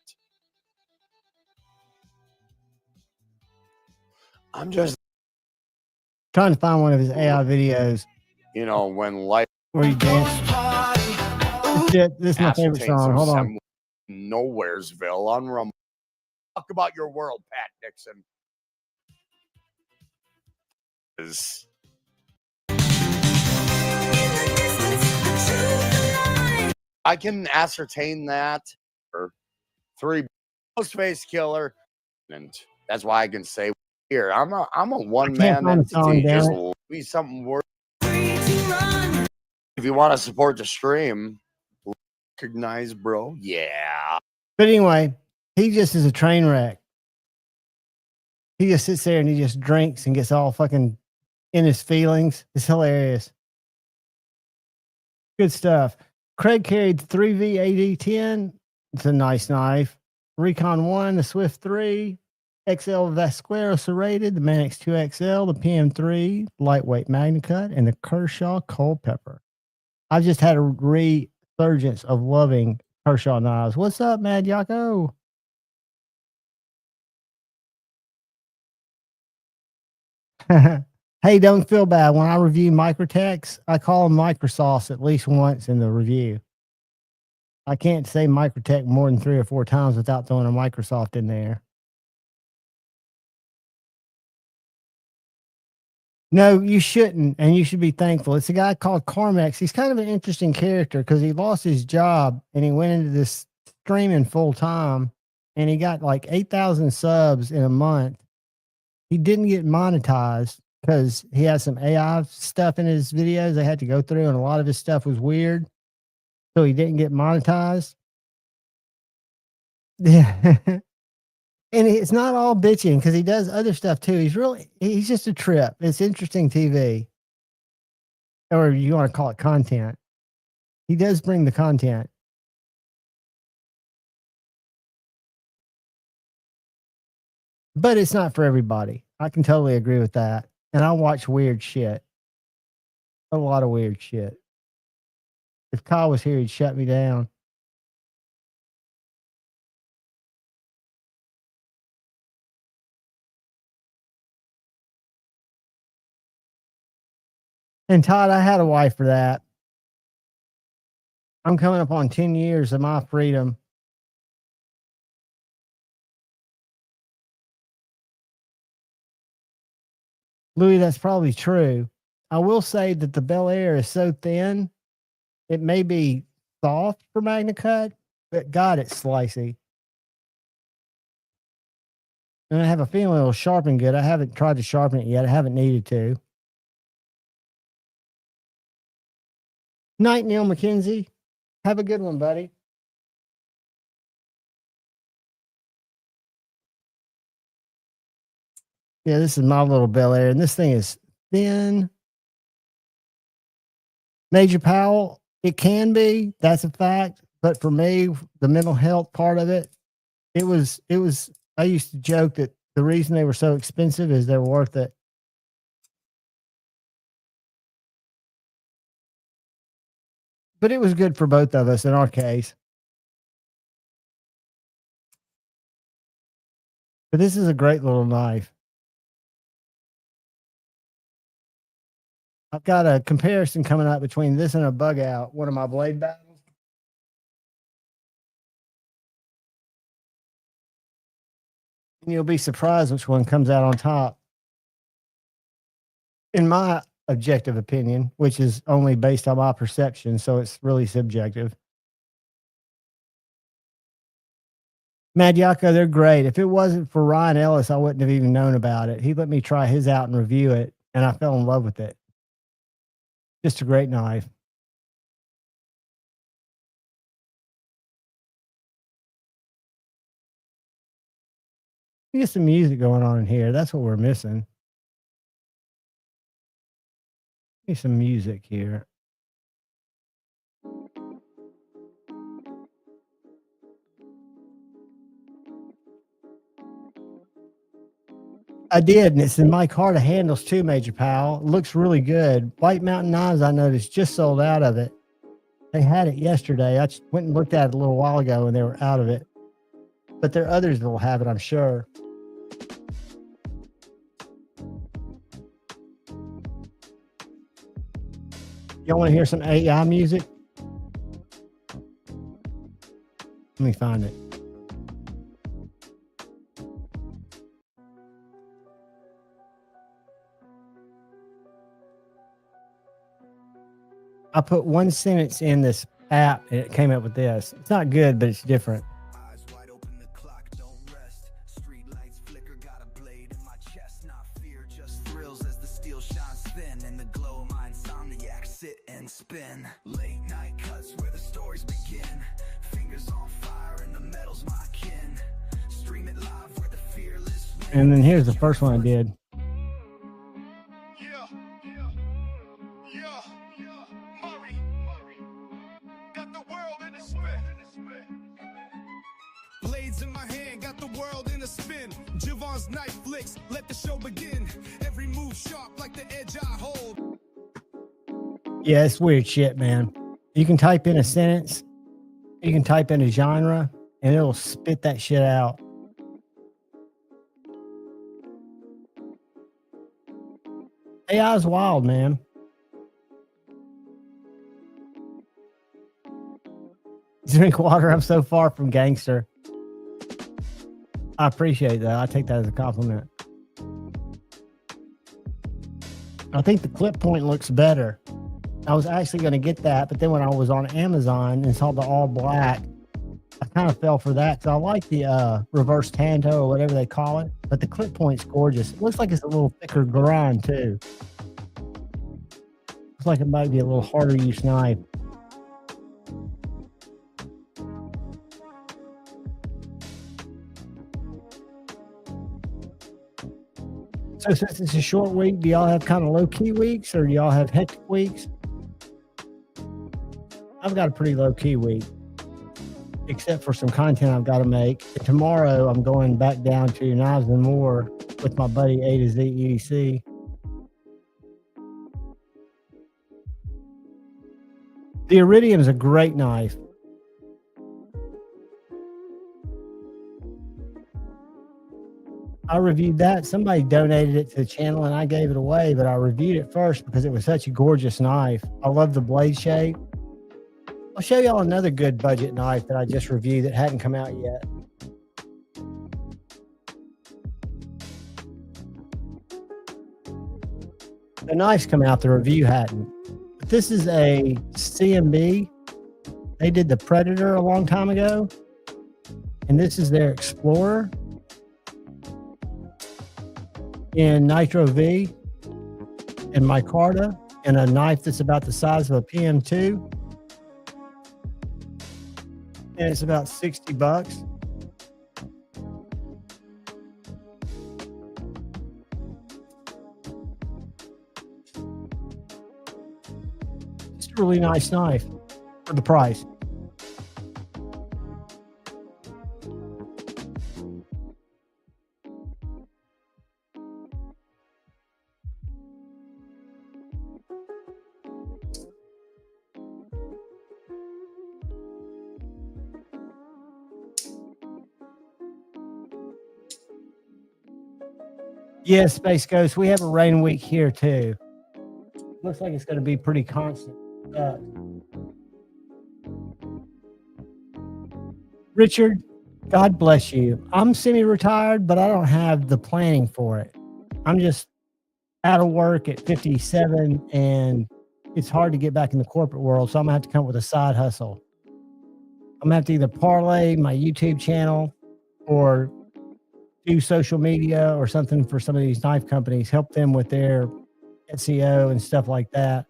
I'm just Trying to find one of his AI videos. You know, when life where he danced. This is my favorite song. Hold on. Nowheresville on Rumble. Talk about your world, Pat Nixon. I can ascertain that for 3 Ghostface Killer, and that's why I can say here I'm a one-man entity. Just be something worth. If you want to support the stream, recognize, bro. Yeah. But anyway, he just is a train wreck. He just sits there and he just drinks and gets all fucking in his feelings. It's hilarious. Good stuff. Craig carried 3V AD10. It's a nice knife. Recon 1, the Swift 3, XL Vasquero serrated, the Manx 2XL, the PM3, lightweight MagnaCut, and the Kershaw Cold Pepper. I've just had a resurgence of loving Kershaw knives. What's up, Mad Yako? Hey, don't feel bad. When I review Microtex, I call them Microsoft at least once in the review. I can't say Microtech more than 3 or 4 times without throwing a Microsoft in there. No, you shouldn't, and you should be thankful. It's a guy called Carmax. He's kind of an interesting character because he lost his job and he went into this streaming full time, and he got like 8,000 subs in a month. He didn't get monetized because he had some AI stuff in his videos they had to go through, and a lot of his stuff was weird. So he didn't get monetized. Yeah. And it's not all bitching because he does other stuff too. He's just a trip. It's interesting TV. Or you want to call it content. He does bring the content. But it's not for everybody. I can totally agree with that. And I watch weird shit. A lot of weird shit. If Kyle was here, he'd shut me down. And Todd, I had a wife for that. I'm coming up on 10 years of my freedom. Louis, that's probably true. I will say that the Bel Air is so thin, it may be soft for MagnaCut, but God, it's slicey. And I have a feeling it'll sharpen good. I haven't tried to sharpen it yet. I haven't needed to. Night, Neil McKenzie. Have a good one, buddy. Yeah, this is my little Bel Air, and this thing is thin. Major Powell, it can be. That's a fact. But for me, the mental health part of it, it was I used to joke that the reason they were so expensive is they're worth it. But it was good for both of us in our case. But this is a great little knife. I've got a comparison coming up between this and a bug out, one of my blade battles. And you'll be surprised which one comes out on top. In my objective opinion, which is only based on my perception, so it's really subjective. Mad Yako, they're great. If it wasn't for Ryan Ellis, I wouldn't have even known about it. He let me try his out and review it, and I fell in love with it. Just a great knife. Get some music going on in here. That's what we're missing. Get some music here. I did, and it's in my Carta handles too, Major Powell. It looks really good. White Mountain Knives, I noticed, just sold out of it. They had it yesterday. I just went and looked at it a little while ago, and they were out of it. But there are others that will have it, I'm sure. Y'all want to hear some AI music? Let me find it. I put one sentence in this app and it came up with this. It's not good, but it's different. Eyes wide open, the clock don't rest. Street lights flicker, got a blade in my chest. Not fear, just thrills as the steel shines thin. In the glow of my insomniac, sit and spin. Late night cuts where the stories begin. Fingers on fire and the metal's my kin. Stream it live where the fearless win. And then here's the first one I did. Blades in my hand, got the world in a spin. Javon's knife flicks, let the show begin. Every move sharp like the edge I hold. Yeah, it's weird shit, man. You can type in a sentence, you can type in a genre, and it'll spit that shit out. AI is wild, man. Drink water. I'm so far from gangster. I appreciate that. I take that as a compliment. I think the clip point looks better. I was actually going to get that, but then when I was on Amazon and saw the all black, I kind of fell for that. So I like the reverse tanto or whatever they call it, but the clip point's gorgeous. It looks like it's a little thicker grind too. Looks like it might be a little harder use knife. So since it's a short week, do y'all have kind of low-key weeks or do y'all have hectic weeks? I've got a pretty low-key week, except for some content I've got to make. And tomorrow, I'm going back down to Knives and More with my buddy A to Z EDC. The Iridium is a great knife. I reviewed that. Somebody donated it to the channel and I gave it away, but I reviewed it first because it was such a gorgeous knife. I love the blade shape. I'll show y'all another good budget knife that I just reviewed that hadn't come out yet. The knife's come out, the review hadn't. But this is a CMB. They did the Predator a long time ago. And this is their Explorer in Nitro V and micarta, and a knife that's about the size of a PM2. And it's about $60. It's a really nice knife for the price. Yeah, Space Ghost. We have a rain week here too. Looks like it's going to be pretty constant. Richard, God bless you. I'm semi-retired, but I don't have the planning for it. I'm just out of work at 57, and it's hard to get back in the corporate world, so I'm going to have to come up with a side hustle. I'm going to have to either parlay my YouTube channel or do social media or something for some of these knife companies, help them with their SEO and stuff like that.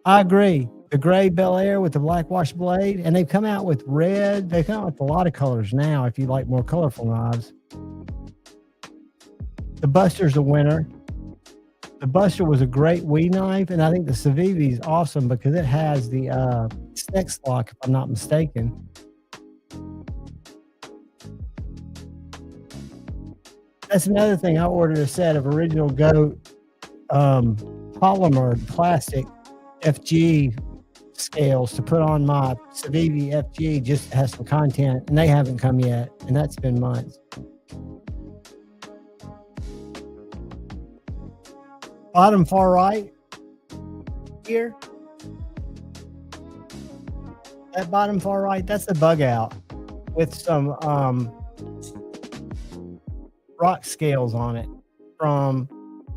I agree. The gray Bel Air with the black wash blade, and they've come out with red. They come out with a lot of colors now if you like more colorful knives. The Buster's a winner. The Buster was a great Wii knife, and I think the Civivi is awesome because it has the Snex lock, if I'm not mistaken. That's another thing. I ordered a set of original goat polymer plastic FG scales to put on my Civivi FG just to have some content, and they haven't come yet, and that's been months. Bottom far right here. That bottom far right, that's the bug out with some rock scales on it from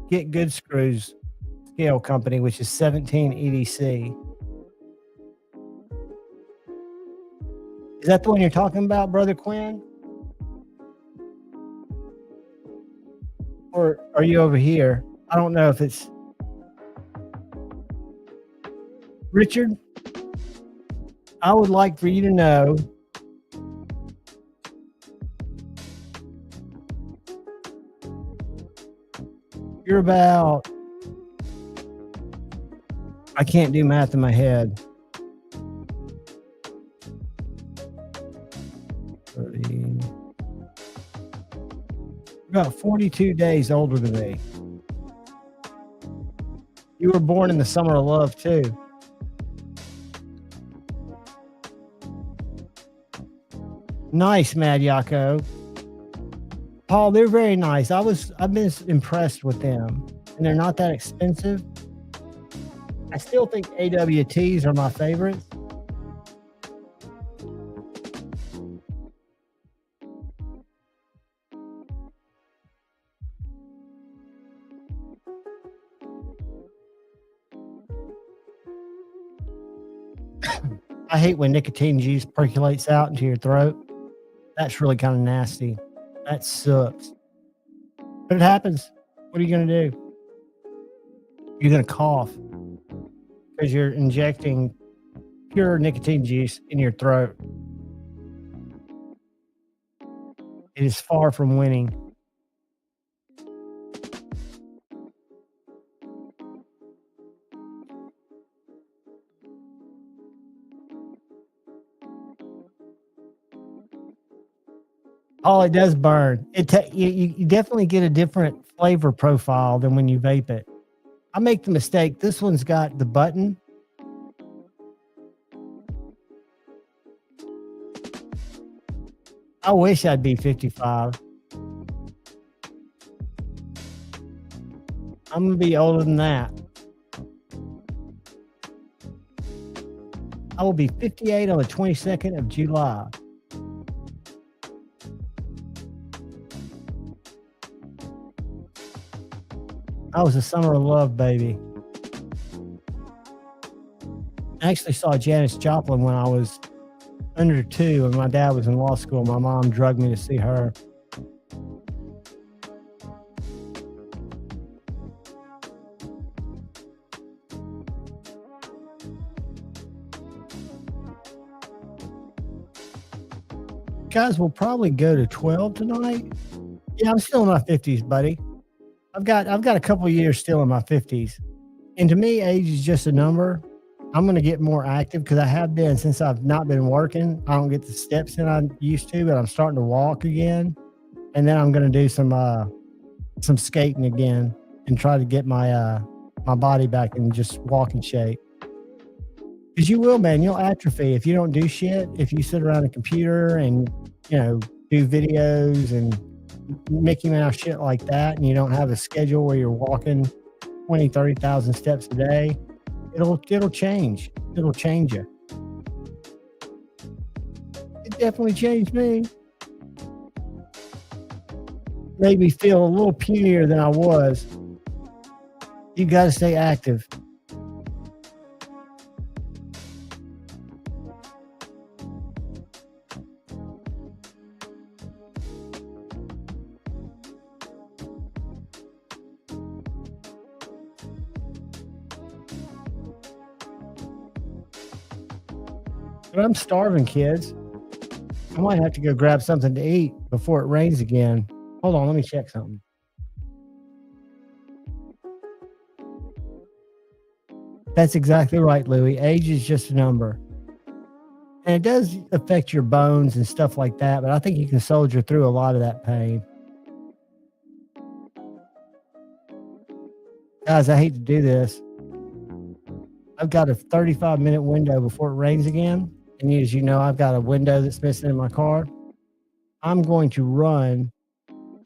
Get Good Screws Scale Company, which is 17 EDC. Is that the one you're talking about, Brother Quinn? Or are you over here? I don't know if it's Richard. I would like for you to know you're about, I can't do math in my head. 30. About 42 days older than me. You were born in the summer of love too. Nice, Mad Yako. Paul, they're very nice. I've been impressed with them, and they're not that expensive. I still think AWTs are my favorite. I hate when nicotine juice percolates out into your throat. That's really kind of nasty. That sucks. But it happens. What are you going to do? You're going to cough because you're injecting pure nicotine juice in your throat. It is far from winning. Oh, it does burn. You definitely get a different flavor profile than when you vape it. I make the mistake. This one's got the button. I wish I'd be 55. I'm going to be older than that. I will be 58 on the 22nd of July. I was a summer of love baby. I actually saw Janis Joplin when I was under 2 and my dad was in law school. My mom drugged me to see her. Guys, we'll probably go to 12 tonight. Yeah, I'm still in my 50s, buddy. I've got a couple of years still in my 50s. And to me, age is just a number. I'm going to get more active because I have been since I've not been working. I don't get the steps that I used to, but I'm starting to walk again. And then I'm going to do some skating again and try to get my body back in just walking shape. Because you will, man. You'll atrophy if you don't do shit. If you sit around a computer and, do videos and Mickey Mouse shit like that, and you don't have a schedule where you're walking 20, 30,000 steps a day, it'll change. It'll change you. It definitely changed me. Made me feel a little punier than I was. You got to stay active. But I'm starving, kids. I might have to go grab something to eat before it rains again. Hold on, let me check something. That's exactly right, Louie. Age is just a number. And it does affect your bones and stuff like that, but I think you can soldier through a lot of that pain. Guys, I hate to do this. I've got a 35-minute window before it rains again. And as you know, I've got a window that's missing in my car. I'm going to run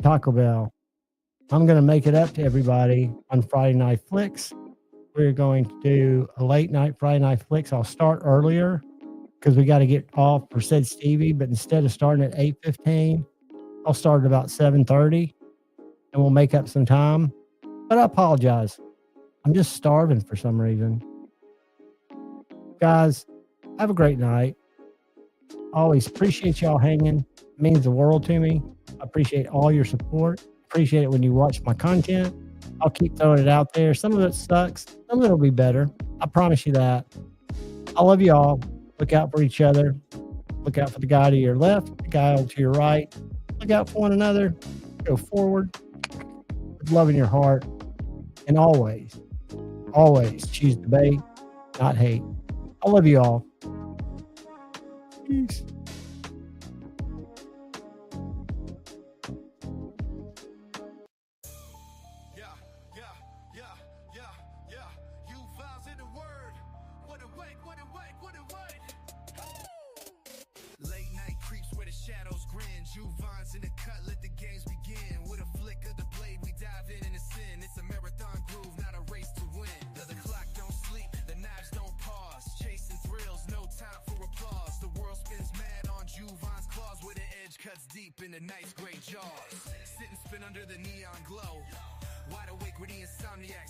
Taco Bell. I'm going to make it up to everybody on Friday Night Flicks. We're going to do a late night Friday Night Flicks. I'll start earlier because we got to get off for said Stevie. But instead of starting at 8:15, I'll start at about 7:30, and we'll make up some time. But I apologize. I'm just starving for some reason. Guys, have a great night. Always appreciate y'all hanging. It means the world to me. I appreciate all your support. Appreciate it when you watch my content. I'll keep throwing it out there. Some of it sucks. Some of it will be better. I promise you that. I love you all. Look out for each other. Look out for the guy to your left, the guy to your right. Look out for one another. Go forward with love in your heart. And always, always choose debate, not hate. I love you all. Peace. Late night creeps where the shadows grin. Juvons in the cut, let the games begin. With a flick of the blade, we dive in the sin. It's a marathon groove, not a race to win. The clock don't sleep, the knives don't pause. Chasing thrills, no time for applause. The world spins mad on Juvon's claws, where the edge cuts deep in the night's great jaws. Sit and spin under the neon glow. Wide awake with the insomniacs.